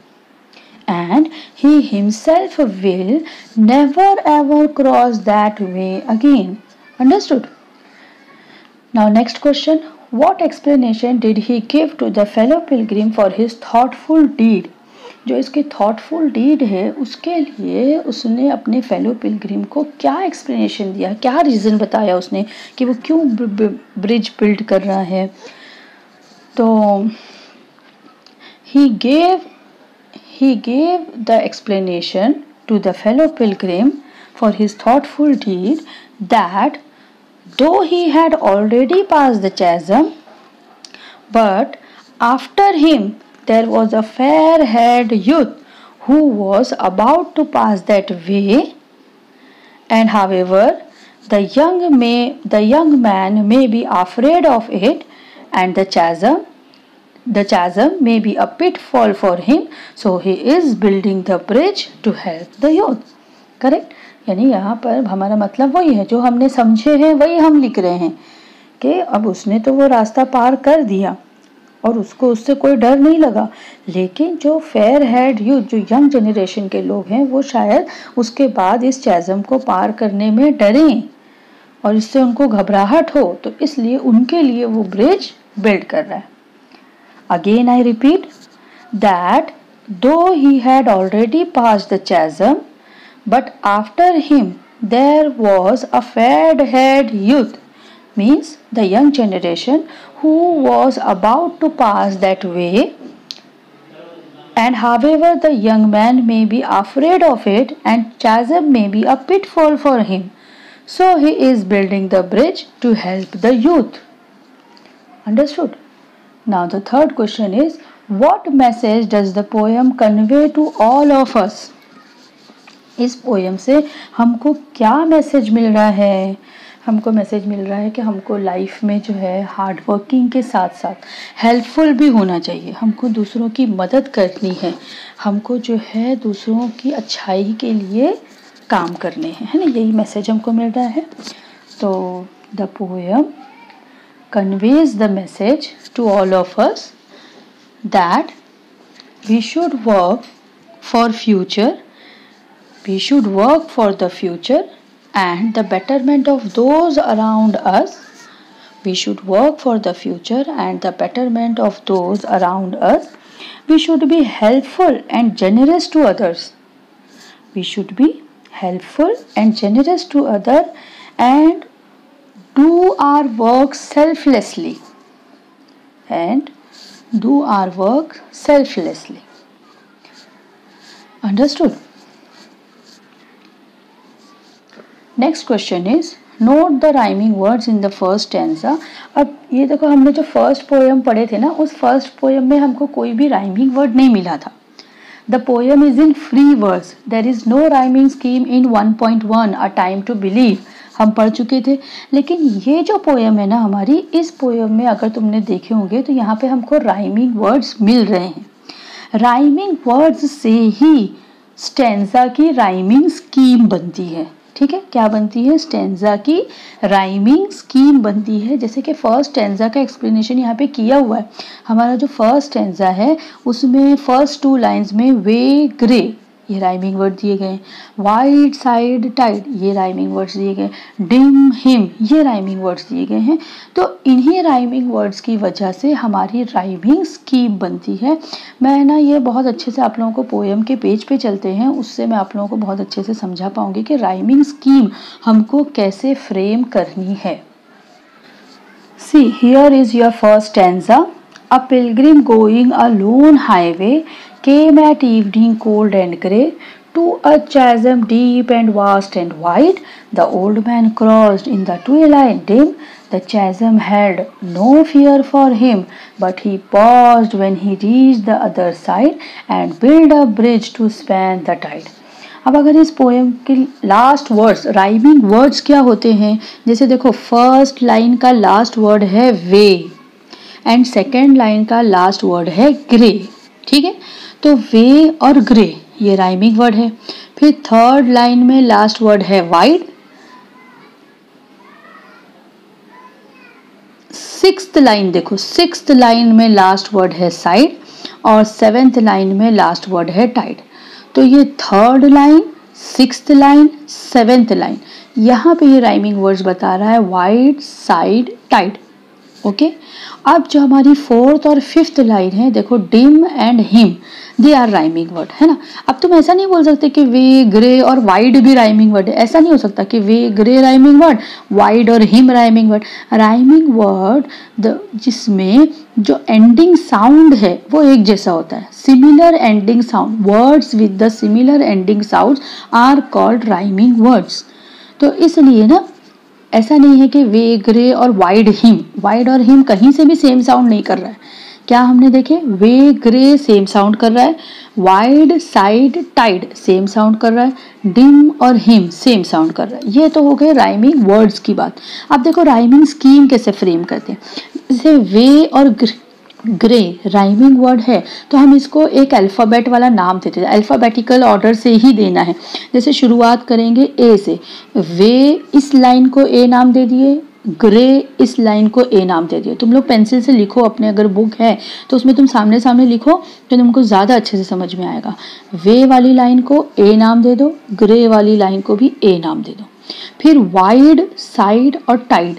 And he himself will never ever cross that way again. Understood? Now next question. What explanation did he give to the fellow pilgrim for his thoughtful deed? जो इसके थॉटफुल डीड है उसके लिए उसने अपने फेलो पिलग्रिम को क्या एक्सप्लेनेशन दिया, क्या रीज़न बताया उसने कि वो क्यों ब्रिज बिल्ड कर रहा है. तो he gave the explanation to the fellow pilgrim for his thoughtful deed that though he had already passed the chasm, but after him there was a fair-haired youth who was about to pass that way, and however the young man may be afraid of it, and the chasm may be a pitfall for him, so he is building the bridge to help the youth. Correct. यानी यहाँ पर हमारा मतलब वही है जो हमने समझे हैं वही हम लिख रहे हैं कि अब उसने तो वो रास्ता पार कर दिया और उसको उससे कोई डर नहीं लगा, लेकिन जो फेयर हेड यूथ, जो यंग जनरेशन के लोग हैं, वो शायद उसके बाद इस चैज़म को पार करने में डरें और इससे उनको घबराहट हो, तो इसलिए उनके लिए वो ब्रिज बिल्ड कर रहा है. Again I repeat that though he had already passed the chasm but after him there was a fair head youth, means the young generation who was about to pass that way, and however the young man may be afraid of it and chasm may be a pitfall for him, so he is building the bridge to help the youth. Understood? Now the third question is, what message does the poem convey to all of us? इस पोएम से हमको क्या मैसेज मिल रहा है? हमको मैसेज मिल रहा है कि हमको लाइफ में जो है हार्ड वर्किंग के साथ साथ हेल्पफुल भी होना चाहिए. हमको दूसरों की मदद करनी है, हमको जो है दूसरों की अच्छाई के लिए काम करने हैं, है ना. यही मैसेज हमको मिल रहा है. तो the poem conveys the message to all of us that we should work for future, we should work for the future and the betterment of those around us. We should work for the future and the betterment of those around us. We should be helpful and generous to others. We should be helpful and generous to others and do our work selflessly. And do our work selflessly. Understood? Next question is note the rhyming words in the first stanza. अब ये देखो, हमने जो फर्स्ट पोएम पढ़े थे ना, उस फर्स्ट पोएम में हमको कोई भी राइमिंग वर्ड नहीं मिला था. The poem is in free words, there is no rhyming scheme in 1.1 a time to believe, हम पढ़ चुके थे. लेकिन ये जो पोएम है ना हमारी, इस पोएम में अगर तुमने देखे होंगे तो यहाँ पे हमको राइमिंग वर्ड्स मिल रहे हैं. राइमिंग वर्ड्स से ही स्टैंजा की राइमिंग स्कीम बनती है. ठीक है, क्या बनती है? स्टैंजा की राइमिंग स्कीम बनती है. जैसे कि फर्स्ट स्टैंजा का एक्सप्लेनेशन यहाँ पे किया हुआ है. हमारा जो फर्स्ट स्टैंजा है उसमें फर्स्ट 2 लाइंस में वे ग्रे, ये राइमिंग वर्ड दिए गए. वाइड साइड टाइड, ये राइमिंग वर्ड्स दिए गए. डिम हिम, ये राइमिंग वर्ड्स दिए गए हैं. तो इन्हीं राइमिंग वर्ड्स की वजह से हमारी राइमिंग स्कीम बनती है. मैं ना ये बहुत अच्छे से आप लोगों को पोएम के पेज पे चलते हैं, उससे मैं आप लोगों को बहुत अच्छे से समझा पाऊंगी कि राइमिंग स्कीम हमको कैसे फ्रेम करनी है. सी here is your first stanza. A pilgrim going a lone highway came at evening cold and grey to a chasm deep and vast and wide. The old man crossed in the twilight dim. The chasm had no fear for him, but he paused when he reached the other side and built a bridge to span the tide. अब अगर इस पोएम के लास्ट वर्ड्स, राइमिंग वर्ड्स क्या होते हैं, जैसे देखो फर्स्ट लाइन का लास्ट वर्ड है वे एंड सेकेंड लाइन का लास्ट वर्ड है ग्रे. ठीक है, तो वे और ग्रे ये राइमिंग वर्ड है. फिर थर्ड लाइन में लास्ट वर्ड है वाइड, सिक्स्थ लाइन देखो, सिक्स्थ लाइन में लास्ट वर्ड है साइड और सेवेंथ लाइन में लास्ट वर्ड है टाइड। तो ये third line, sixth line, seventh line, यहाँ पे ये राइमिंग वर्ड्स बता रहा है वाइड, साइड, टाइड। ओके, अब जो हमारी फोर्थ और फिफ्थ लाइन है देखो, dim and him, they are rhyming word, है ना। अब तुम ऐसा नहीं बोल सकते कि वे, ग्रे और वाइड भी राइमिंग वर्ड है, ऐसा नहीं हो सकता कि way, grey rhyming word, wide और him rhyming word. Rhyming word जिसमें जो एंडिंग साउंड है वो एक जैसा होता है, similar ending sound, words with the similar ending sound are called rhyming words. तो इसलिए ना ऐसा नहीं है कि वे, ग्रे और वाइड, हिम, वाइड और हिम कहीं से भी सेम साउंड नहीं कर रहा है। क्या हमने देखे, वे, ग्रे सेम साउंड कर रहा है, wide, side, tide same sound कर रहा है, डिम और हिम सेम साउंड कर रहा है। ये तो हो गए राइमिंग वर्ड्स की बात। अब देखो राइमिंग स्कीम कैसे फ्रेम करते हैं। जैसे वे और ग्रे राइमिंग वर्ड है तो हम इसको एक अल्फाबेट वाला नाम देते हैं, अल्फाबेटिकल ऑर्डर से ही देना है। जैसे शुरुआत करेंगे ए से, वे इस लाइन को ए नाम दे दिए, ग्रे इस लाइन को ए नाम दे दिए। तुम लोग पेंसिल से लिखो अपने, अगर बुक है तो उसमें तुम सामने सामने लिखो तो तुमको ज़्यादा अच्छे से समझ में आएगा। वे वाली लाइन को ए नाम दे दो, ग्रे वाली लाइन को भी ए नाम दे दो। फिर वाइड, साइड और टाइड,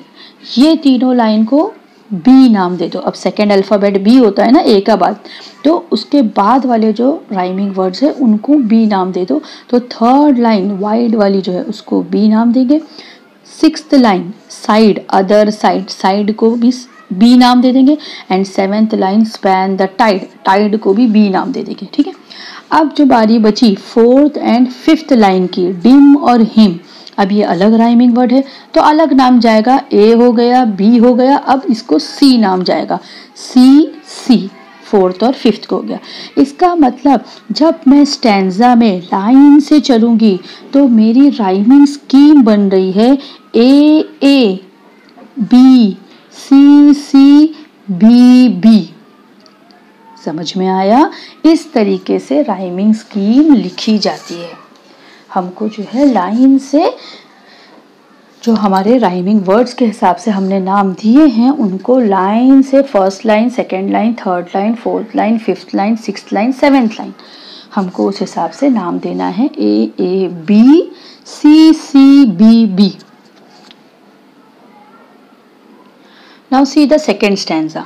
ये तीनों लाइन को बी नाम दे दो। अब सेकेंड अल्फाबेट बी होता है ना ए का बाद, तो उसके बाद वाले जो राइमिंग वर्ड्स है उनको बी नाम दे दो। तो थर्ड लाइन वाइड वाली जो है उसको बी नाम देंगे। Sixth line side, other side, side को भी बी नाम दे देंगे। And seventh line span the tide, tide को भी बी नाम दे देंगे। ठीक है, अब जो बारी बची फोर्थ एंड फिफ्थ लाइन की, डिम और हिम, अब ये अलग राइमिंग वर्ड है तो अलग नाम जाएगा, ए हो गया, बी हो गया, अब इसको सी नाम जाएगा, सी, सी फोर्थ और फिफ्थ को हो गया। इसका मतलब जब मैं स्टैंजा में लाइन से चलूंगी तो मेरी राइमिंग स्कीम बन रही है A, A, B, C, C, B, B. समझ में आया? इस तरीके से राइमिंग स्कीम लिखी जाती है। हमको जो है लाइन से, जो हमारे राइमिंग वर्ड्स के हिसाब से हमने नाम दिए हैं उनको लाइन से, first line, second line, third line, fourth line, fifth line, sixth line, seventh line, हमको उस हिसाब से नाम देना है। A, A, B, C, C, B, B. Now see the second stanza.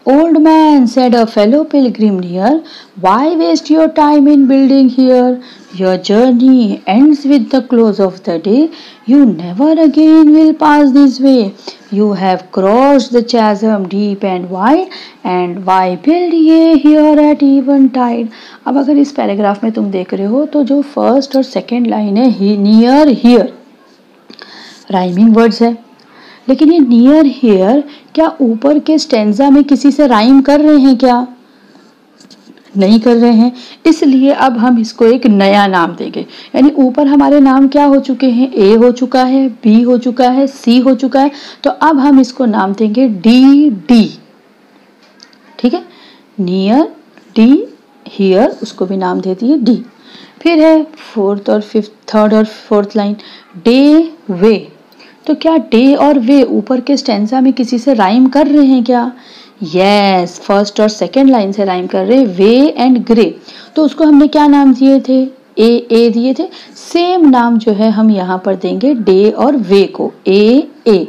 Old man, said a fellow pilgrim near, why waste your time in building here? Your journey ends with the close of the day. You never again will pass this way. You have crossed the chasm deep and wide, and why build ye here at eventide? अब अगर इस पैराग्राफ में तुम देख रहे हो तो जो फर्स्ट और सेकेंड लाइन है, नियर, हियर, राइमिंग वर्ड्स है। लेकिन ये नियर, हियर क्या ऊपर के स्टेंजा में किसी से राइम कर रहे हैं क्या? नहीं कर रहे हैं, इसलिए अब हम इसको एक नया नाम देंगे। यानी ऊपर हमारे नाम क्या हो चुके हैं, ए हो चुका है, बी हो चुका है, सी हो चुका है, तो अब हम इसको नाम देंगे डी, डी। ठीक है, नियर, डी, हियर, उसको भी नाम दे दिए डी। फिर है फोर्थ और फिफ्थ, थर्ड और फोर्थ लाइन, डे, वे, तो क्या डे और वे ऊपर के स्टेंजा में किसी से राइम कर रहे हैं क्या? यस, फर्स्ट और सेकेंड लाइन से राइम कर रहे, वे एंड ग्रे। तो उसको हमने क्या नाम दिए थे, ए, ए दिए थे। सेम नाम जो है हम यहाँ पर देंगे डे और वे को, ए, ए।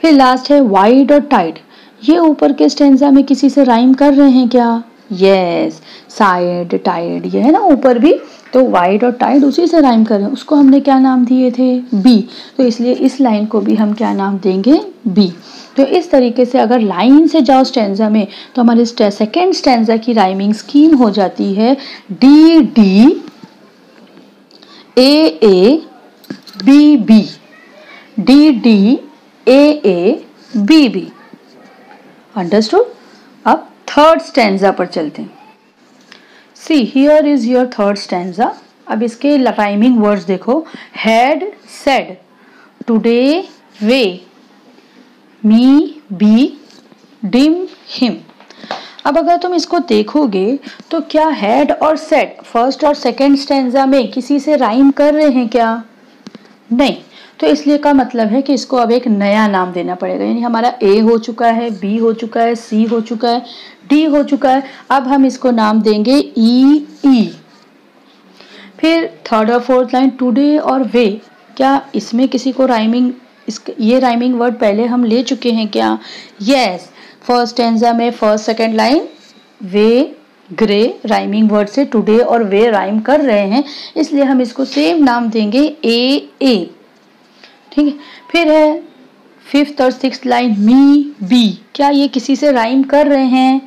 फिर लास्ट है वाइड और टाइड, ये ऊपर के स्टेंजा में किसी से राइम कर रहे हैं क्या? यस, साइड, टाइड, ये है ना ऊपर भी, तो वाइड और टाइड उसी से राइम कर रहे हैं। उसको हमने क्या नाम दिए थे, बी, तो इसलिए इस लाइन को भी हम क्या नाम देंगे, बी। तो इस तरीके से अगर लाइन से जाओ स्टैंजा में तो हमारे सेकेंड स्टैंजा की राइमिंग स्कीम हो जाती है D, D, A, A, B, B, D, D, A, A, B, B. Understood? अब थर्ड स्टैंजा पर चलते हैं। See, here is your third stanza. अब इसके राइमिंग वर्ड्स देखो, had, said, today, way, me, be, dim, him. अब अगर तुम इसको देखोगे तो क्या हैड और सेड फर्स्ट और सेकंड स्टैंजा में किसी से राइम कर रहे हैं क्या? नहीं। तो इसलिए का मतलब है कि इसको अब एक नया नाम देना पड़ेगा, यानी हमारा ए हो चुका है, बी हो चुका है, सी हो चुका है, डी हो चुका है। अब हम इसको नाम देंगे ई। फिर थर्ड और फोर्थ लाइन टुडे और वे, क्या इसमें किसी को राइमिंग, ये राइमिंग वर्ड पहले हम ले चुके हैं क्या? यस। फर्स्ट स्टैंजा में फर्स्ट सेकंड लाइन वे ग्रे राइमिंग वर्ड से टुडे और वे राइम कर रहे हैं, इसलिए हम इसको सेम नाम देंगे ए। ठीक है। फिर है फिफ्थ और सिक्स्थ लाइन मी बी, क्या ये किसी से राइम कर रहे हैं?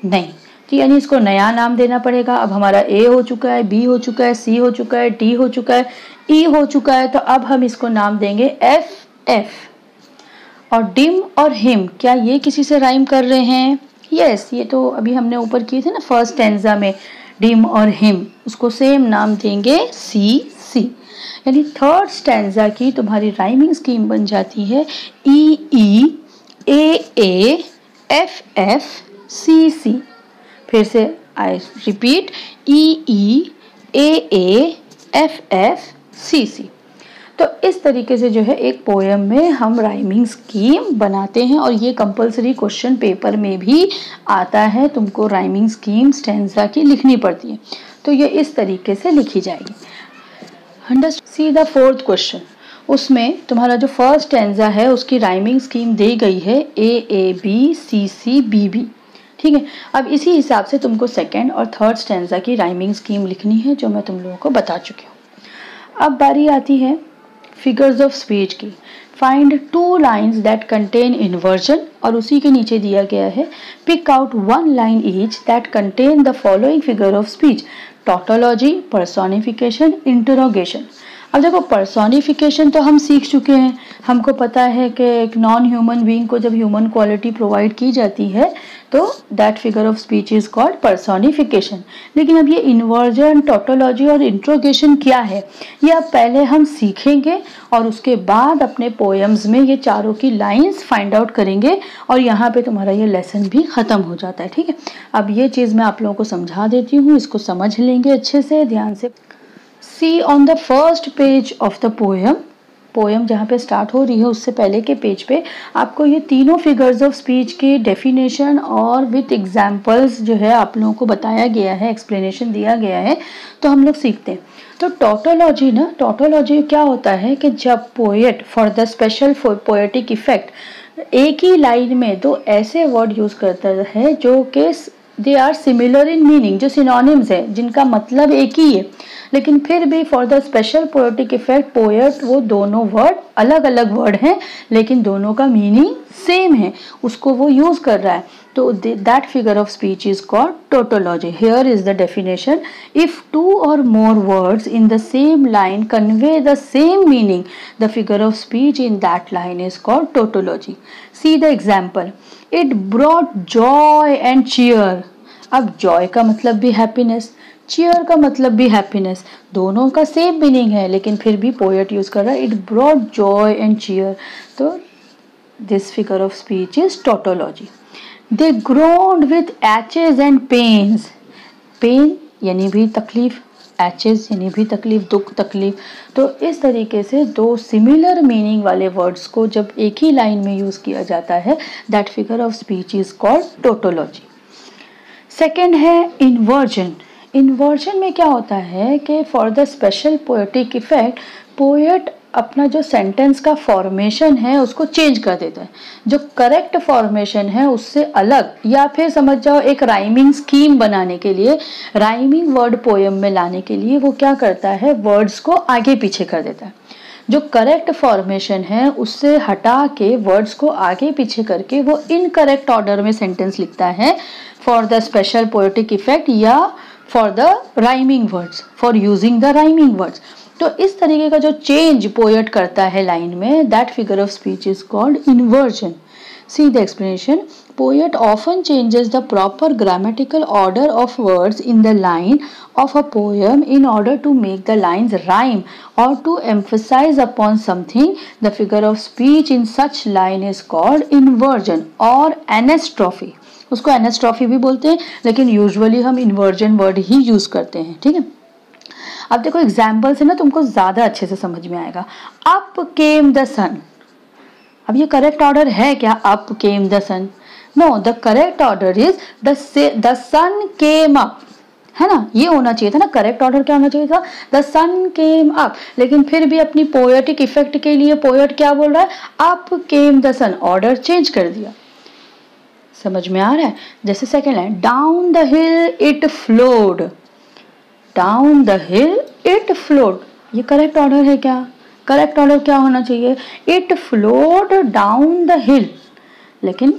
नहीं। तो यानी इसको नया नाम देना पड़ेगा। अब हमारा ए हो चुका है, बी हो चुका है, सी हो चुका है, डी हो चुका है, ई हो चुका है, तो अब हम इसको नाम देंगे एफ। और डिम और हिम, क्या ये किसी से राइम कर रहे हैं? यस। ये तो अभी हमने ऊपर किए थे ना फर्स्ट स्टैंजा में, डिम और हिम, उसको सेम नाम देंगे सी। यानी थर्ड स्टैंजा की तुम्हारी राइमिंग स्कीम बन जाती है ई ए एफ सी। फिर से I repeat E A F C. तो इस तरीके से जो है एक पोएम में हम राइमिंग स्कीम बनाते हैं, और ये कंपलसरी क्वेश्चन पेपर में भी आता है, तुमको राइमिंग स्कीम स्टैंजा की लिखनी पड़ती है, तो ये इस तरीके से लिखी जाएगी। सी द फोर्थ क्वेश्चन, उसमें तुम्हारा जो फर्स्ट स्टैंजा है उसकी राइमिंग स्कीम दी गई है ए बी सी बी। ठीक है। अब इसी हिसाब से तुमको सेकंड और थर्ड स्टैंजा की राइमिंग स्कीम लिखनी है, जो मैं तुम लोगों को बता चुकी हूँ। अब बारी आती है फिगर्स ऑफ स्पीच की। Find 2 lines that contain inversion, और उसी के नीचे दिया गया है pick out 1 line each that contain the following figure of speech, tautology, personification, interrogation. अब देखो पर्सोनिफिकेशन तो हम सीख चुके हैं, हमको पता है कि एक नॉन ह्यूमन बीइंग को जब ह्यूमन क्वालिटी प्रोवाइड की जाती है तो that figure of speech is called personification. लेकिन अब ये इन्वर्जन, टॉटोलॉजी और इंट्रोगेशन क्या है, ये अब पहले हम सीखेंगे और उसके बाद अपने पोएम्स में ये चारों की लाइंस फाइंड आउट करेंगे, और यहाँ पे तुम्हारा ये लेसन भी खत्म हो जाता है। ठीक है। अब ये चीज़ मैं आप लोगों को समझा देती हूँ, इसको समझ लेंगे अच्छे से, ध्यान से। See on the first page of the poem जहाँ पे स्टार्ट हो रही है उससे पहले के पेज पे आपको ये तीनों फिगर्स ऑफ स्पीच की डेफिनेशन और विथ एग्जाम्पल्स जो है आप लोगों को बताया गया है, एक्सप्लेनेशन दिया गया है, तो हम लोग सीखते हैं। तो टॉटोलॉजी क्या होता है कि जब poet for the special poetic effect एक ही लाइन में 2 ऐसे वर्ड यूज करता है जो कि they are similar in meaning, जो सिनोनिम्स है, जिनका मतलब एक ही है, लेकिन फिर भी for the special poetic effect poet वो दोनों वर्ड अलग अलग वर्ड हैं लेकिन दोनों का मीनिंग सेम है, उसको वो यूज कर रहा है, तो that figure of speech is called tautology. Here is the definition, if 2 or more words in the same line convey the same meaning, the figure of speech in that line is called tautology. See the example, it brought joy and cheer। अब joy का मतलब भी happiness, cheer का मतलब भी happiness, दोनों का सेम मीनिंग है लेकिन फिर भी पोएट यूज कर रहा है it brought joy and cheer, तो this figure of speech is tautology. They groaned with aches and pains, pain यानी भी तकलीफ, एचेस यानी भी तकलीफ, दुख, तकलीफ, तो इस तरीके से 2 सिमिलर मीनिंग वाले वर्ड्स को जब एक ही लाइन में यूज किया जाता है that figure of speech is called tautology. Second है इन्वर्जन। इन्वर्जन में क्या होता है कि for the special poetic effect poet अपना जो सेंटेंस का फॉर्मेशन है उसको चेंज कर देता है, जो करेक्ट फॉर्मेशन है उससे अलग, या फिर समझ जाओ एक राइमिंग स्कीम बनाने के लिए, राइमिंग वर्ड पोएम में लाने के लिए वो क्या करता है, वर्ड्स को आगे पीछे कर देता है, जो करेक्ट फॉर्मेशन है उससे हटा के वर्ड्स को आगे पीछे करके वो इनकरेक्ट ऑर्डर में सेंटेंस लिखता है for the special poetic effect या for the rhyming words, for using the rhyming words. तो इस तरीके का जो चेंज पोएट करता है लाइन में that figure of speech is called inversion. See the explanation. Poet often changes the proper grammatical order of words in the line of a poem in order to make the lines rhyme or to emphasize upon something. The figure of speech in such line is called inversion or anastrophe. उसको एनास्ट्रॉफी भी बोलते हैं, लेकिन यूजुअली हम इन्वर्जन वर्ड ही यूज करते हैं, ठीक है। अब देखो एग्जाम्पल से ना तुमको ज्यादा अच्छे से समझ में आएगा। अप केम द सन, अब ये करेक्ट ऑर्डर है क्या? Up came the sun? No, the correct order is the sun came up, है ना, ये होना चाहिए था ना। करेक्ट ऑर्डर क्या होना चाहिए था? The sun came up. लेकिन फिर भी अपनी पोएटिक इफेक्ट के लिए पोएट क्या बोल रहा है? Up came the sun, order change कर दिया। समझ में आ रहा है? जैसे second line, down the hill it flowed, down the hill it flowed, ये करेक्ट ऑर्डर है क्या? करेक्ट ऑर्डर क्या होना चाहिए? It flowed down the hill. लेकिन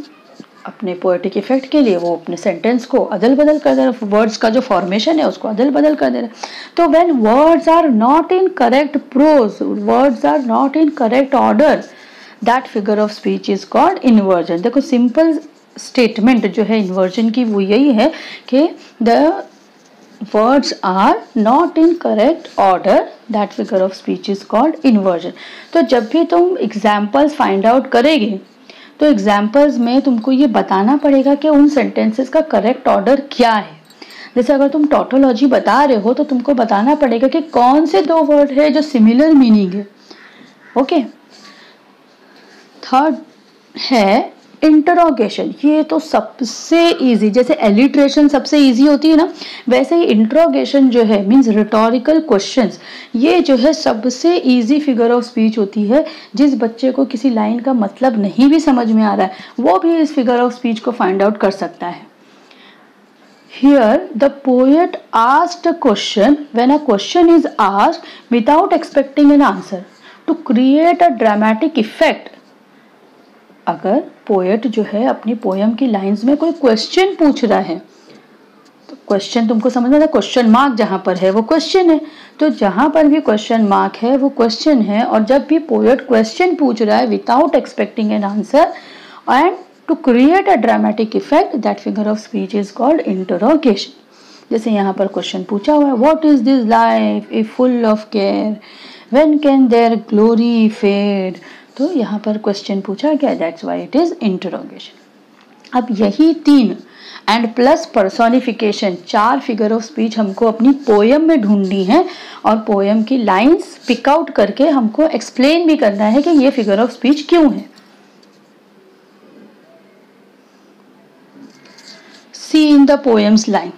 अपने पोएटिक इफेक्ट के लिए वो अपने सेंटेंस को अदल बदल कर दे रहा, वर्ड्स का जो फॉर्मेशन है उसको अदल बदल कर दे रहा। तो when words are not in correct prose, words are not in correct order, that figure of speech is called inversion. देखो सिंपल स्टेटमेंट जो है इन्वर्जन की वो यही है कि the words are not in correct order, that figure of speech is called inversion। तो जब भी तुम एग्जाम्पल्स फाइंड आउट करेंगे तो एग्जाम्पल्स में तुमको ये बताना पड़ेगा कि उन सेंटेंसेस का करेक्ट ऑर्डर क्या है। जैसे अगर तुम टॉटोलॉजी बता रहे हो तो तुमको बताना पड़ेगा कि कौन से दो वर्ड है जो सिमिलर मीनिंग है। ओके, थर्ड है इंटरोगेशन। ये तो सबसे इजी, जैसे एलिट्रेशन सबसे इजी होती है ना, वैसे ही इंटरोगेशन जो है मींस रिटोरिकल क्वेश्चंस, ये जो है सबसे इजी फिगर ऑफ स्पीच होती है। जिस बच्चे को किसी लाइन का मतलब नहीं भी समझ में आ रहा है वो भी इस फिगर ऑफ स्पीच को फाइंड आउट कर सकता है। Here the poet asked a question when a question is asked without expecting an answer to create a dramatic effect। अगर पोएट जो है अपनी पोयम की लाइंस में कोई क्वेश्चन पूछ रहा है तो क्वेश्चन तुमको समझना था, क्वेश्चन मार्क जहां पर है वो क्वेश्चन है, तो जहां पर भी क्वेश्चन मार्क है वो क्वेश्चन है। और जब भी पोएट क्वेश्चन पूछ रहा है without expecting an answer and to create a dramatic effect, that figure of speech is called interrogation. जैसे यहाँ पर क्वेश्चन पूछा हुआ है, what is this life if full of care, when can their glory fade. तो यहाँ पर क्वेश्चन पूछा गया, that's why it is interrogation. अब यही तीन एंड प्लस पर्सोनिफिकेशन, चार फिगर ऑफ स्पीच हमको अपनी पोयम में ढूंढनी है और पोयम की लाइंस पिक आउट करके हमको एक्सप्लेन भी करना है कि ये फिगर ऑफ स्पीच क्यों है। See in the poem's line,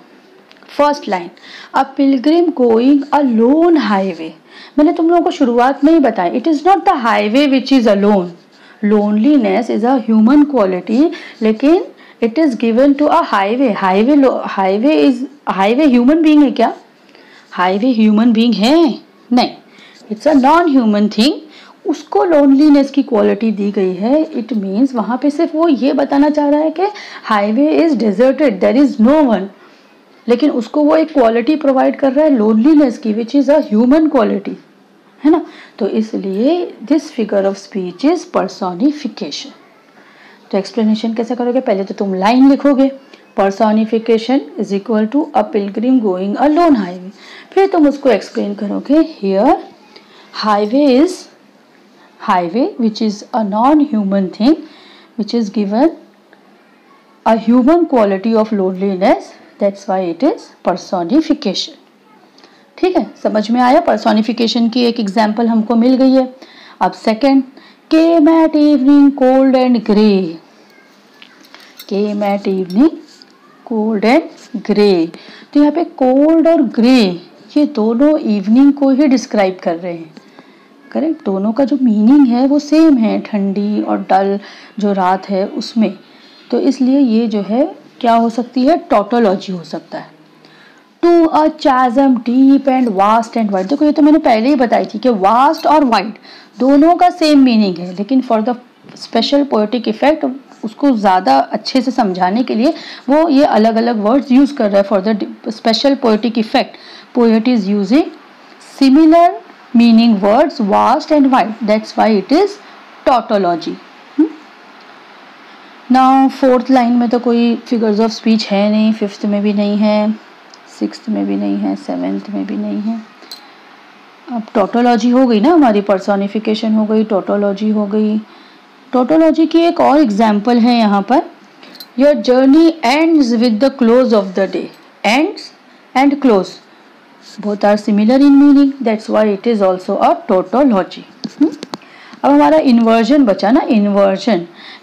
first line, a pilgrim going a lone highway. मैंने तुम लोगों को शुरुआत में ही बताया, it is not the highway which is alone, loneliness is a human quality, लेकिन it is given to a highway. Highway human being है क्या? हाईवे ह्यूमन बीइंग है? नहीं, it's a non human thing. उसको लोनलीनेस की क्वालिटी दी गई है। इट मीन्स वहां पे सिर्फ वो ये बताना चाह रहा है कि highway is deserted, there is no one, लेकिन उसको वो एक क्वालिटी प्रोवाइड कर रहा है लोनलीनेस की, which is a human quality, है ना। तो इसलिए this figure of speech is personification. तो एक्सप्लेनेशन कैसे करोगे? पहले तो तुम लाइन लिखोगे, personification is equal to a pilgrim going a lone highway, फिर तुम उसको एक्सप्लेन करोगे, here highway is highway which is a non-human thing which is given a human quality of loneliness, that's why it is personification। ठीक है, समझ में आया? personification की एक एग्जाम्पल हमको मिल गई है। अब second, came at evening cold and grey, came at evening cold and grey। तो यहाँ पे cold और grey ये दोनों इवनिंग को ही डिस्क्राइब कर रहे हैं, करेक्ट। दोनों का जो मीनिंग है वो सेम है, ठंडी और डल जो रात है उसमें। तो इसलिए ये जो है क्या हो सकती है? टॉटोलॉजी हो सकता है। To a chasm deep and vast and wide, देखो ये तो मैंने पहले ही बताई थी कि वास्ट और वाइड दोनों का सेम मीनिंग है, लेकिन for the special poetic effect उसको ज़्यादा अच्छे से समझाने के लिए वो ये अलग अलग वर्ड्स यूज कर रहा है। For the special poetic effect poet is using similar meaning words vast and wide, that's why it is tautology। ना 4th लाइन में तो कोई फिगर्स ऑफ स्पीच है नहीं, 5th में भी नहीं है, 6th में भी नहीं है, 7th में भी नहीं है। अब टोटोलॉजी हो गई ना हमारी, पर्सोनिफिकेशन हो गई, टोटोलॉजी हो गई। टोटोलॉजी की एक और एग्जाम्पल है यहाँ पर, your journey ends with the close of the day. Ends and close both are similar in meaning, that's why it is also a tautology. अब हमारा इन्वर्जन बचा ना,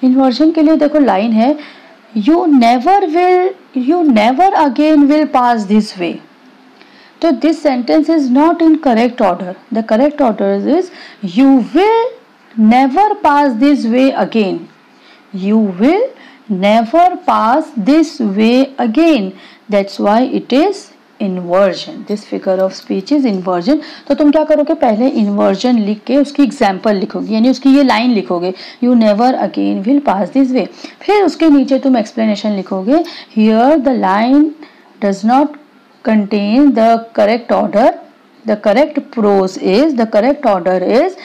इन्वर्जन के लिए देखो लाइन है, you never again will pass this way. तो this sentence is not in correct order. The correct order is you will never pass this way again, you will never pass this way again, that's why it is inversion. This figure of speech is inversion. तो तुम क्या करोगे, पहले इन्वर्जन लिख के उसकी एग्जाम्पल लिखोगे, यानी उसकी ये लाइन लिखोगे, you never again will pass this way. फिर उसके नीचे तुम एक्सप्लेनेशन लिखोगे, here the line does not contain the correct order, the correct prose is, the correct order is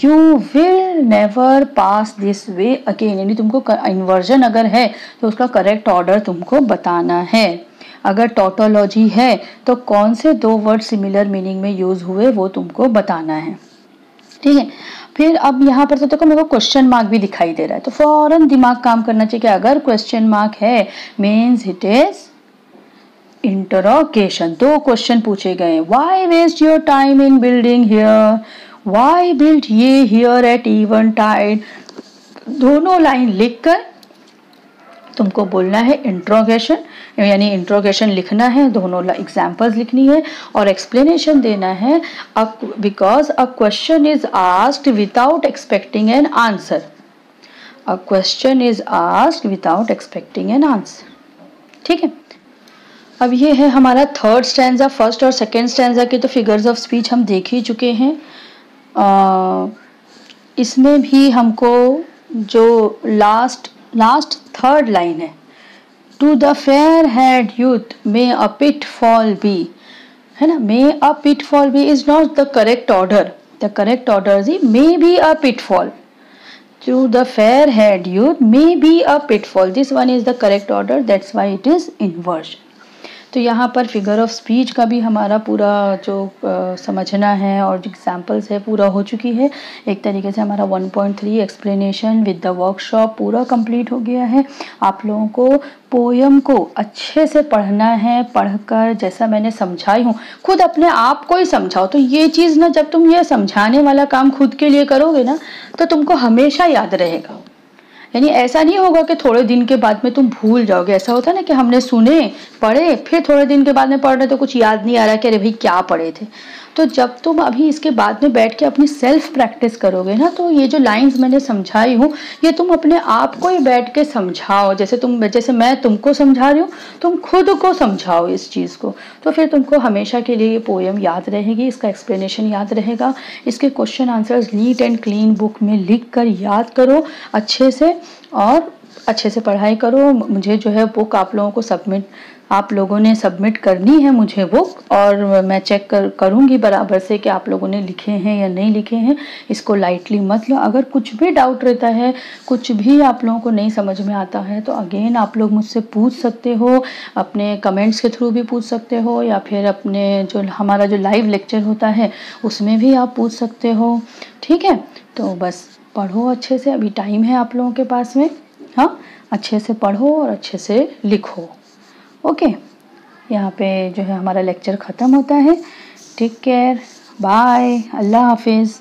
you will never pass this way again. यानी तुमको इन्वर्जन अगर है तो उसका करेक्ट ऑर्डर तुमको बताना है। अगर टोटोलॉजी है तो कौन से 2 वर्ड सिमिलर मीनिंग में यूज हुए वो तुमको बताना है, ठीक है। फिर अब यहाँ पर तो देखो मेरे को क्वेश्चन मार्क भी दिखाई दे रहा है, तो फौरन दिमाग काम करना चाहिए कि अगर क्वेश्चन मार्क है means it is interrogation. 2 question पूछे गए, why waste your time in building here, why build ye here at even tide. दोनों लाइन लिखकर तुमको बोलना है इंट्रोगेशन, यानी इंट्रोगेशन लिखना है, दोनों एग्जाम्पल्स लिखनी है और एक्सप्लेनेशन देना है। Because a question is asked without expecting an answer, a question is asked without expecting an answer, ठीक है। अब ये है हमारा 3rd स्टैंजा। 1st और 2nd स्टैंजा के तो फिगर्स ऑफ स्पीच हम देख ही चुके हैं। इसमें भी हमको जो लास्ट 3rd लाइन है, to the fair head youth may a pitfall be, है ना। May a pitfall be is not the correct order, the correct order is may be a pitfall. To the fair head youth may be a pitfall, this one is the correct order, that's why it is inversion. तो यहाँ पर फिगर ऑफ स्पीच का भी हमारा पूरा जो समझना है और एग्जाम्पल्स है पूरा हो चुकी है। एक तरीके से हमारा 1.3 एक्सप्लेनेशन विद द वर्कशॉप पूरा कंप्लीट हो गया है। आप लोगों को पोयम को अच्छे से पढ़ना है, पढ़कर जैसा मैंने समझाई हूँ खुद अपने आप को ही समझाओ। तो ये चीज़ ना, जब तुम ये समझाने वाला काम खुद के लिए करोगे ना तो तुमको हमेशा याद रहेगा। यानी ऐसा नहीं होगा कि थोड़े दिन के बाद में तुम भूल जाओगे। ऐसा होता है ना कि हमने सुने पढ़े, फिर थोड़े दिन के बाद में पढ़ रहे तो कुछ याद नहीं आ रहा कि अरे भाई क्या पढ़े थे। तो जब तुम अभी इसके बाद में बैठ के अपनी सेल्फ प्रैक्टिस करोगे ना, तो ये जो लाइंस मैंने समझाई हूँ ये तुम अपने आप को ही बैठ के समझाओ। जैसे मैं तुमको समझा रही हूँ, तुम खुद को समझाओ इस चीज़ को। तो फिर तुमको हमेशा के लिए ये पोएम याद रहेगी, इसका एक्सप्लेनेशन याद रहेगा। इसके question answers neat and clean book में लिख कर याद करो अच्छे से और अच्छे से पढ़ाई करो। मुझे जो है बुक आप लोगों ने सबमिट करनी है मुझे बुक, और मैं चेक करूँगी बराबर से कि आप लोगों ने लिखे हैं या नहीं लिखे हैं। इसको लाइटली मत लो। अगर कुछ भी डाउट रहता है, कुछ भी आप लोगों को नहीं समझ में आता है तो अगेन आप लोग मुझसे पूछ सकते हो, अपने कमेंट्स के थ्रू भी पूछ सकते हो, या फिर अपने जो हमारा जो लाइव लेक्चर होता है उसमें भी आप पूछ सकते हो, ठीक है। तो बस पढ़ो अच्छे से, अभी टाइम है आप लोगों के पास में। हाँ, अच्छे से पढ़ो और अच्छे से लिखो। ओके, यहाँ पे जो है हमारा लेक्चर ख़त्म होता है। टेक केयर, बाय, अल्लाह हाफिज़।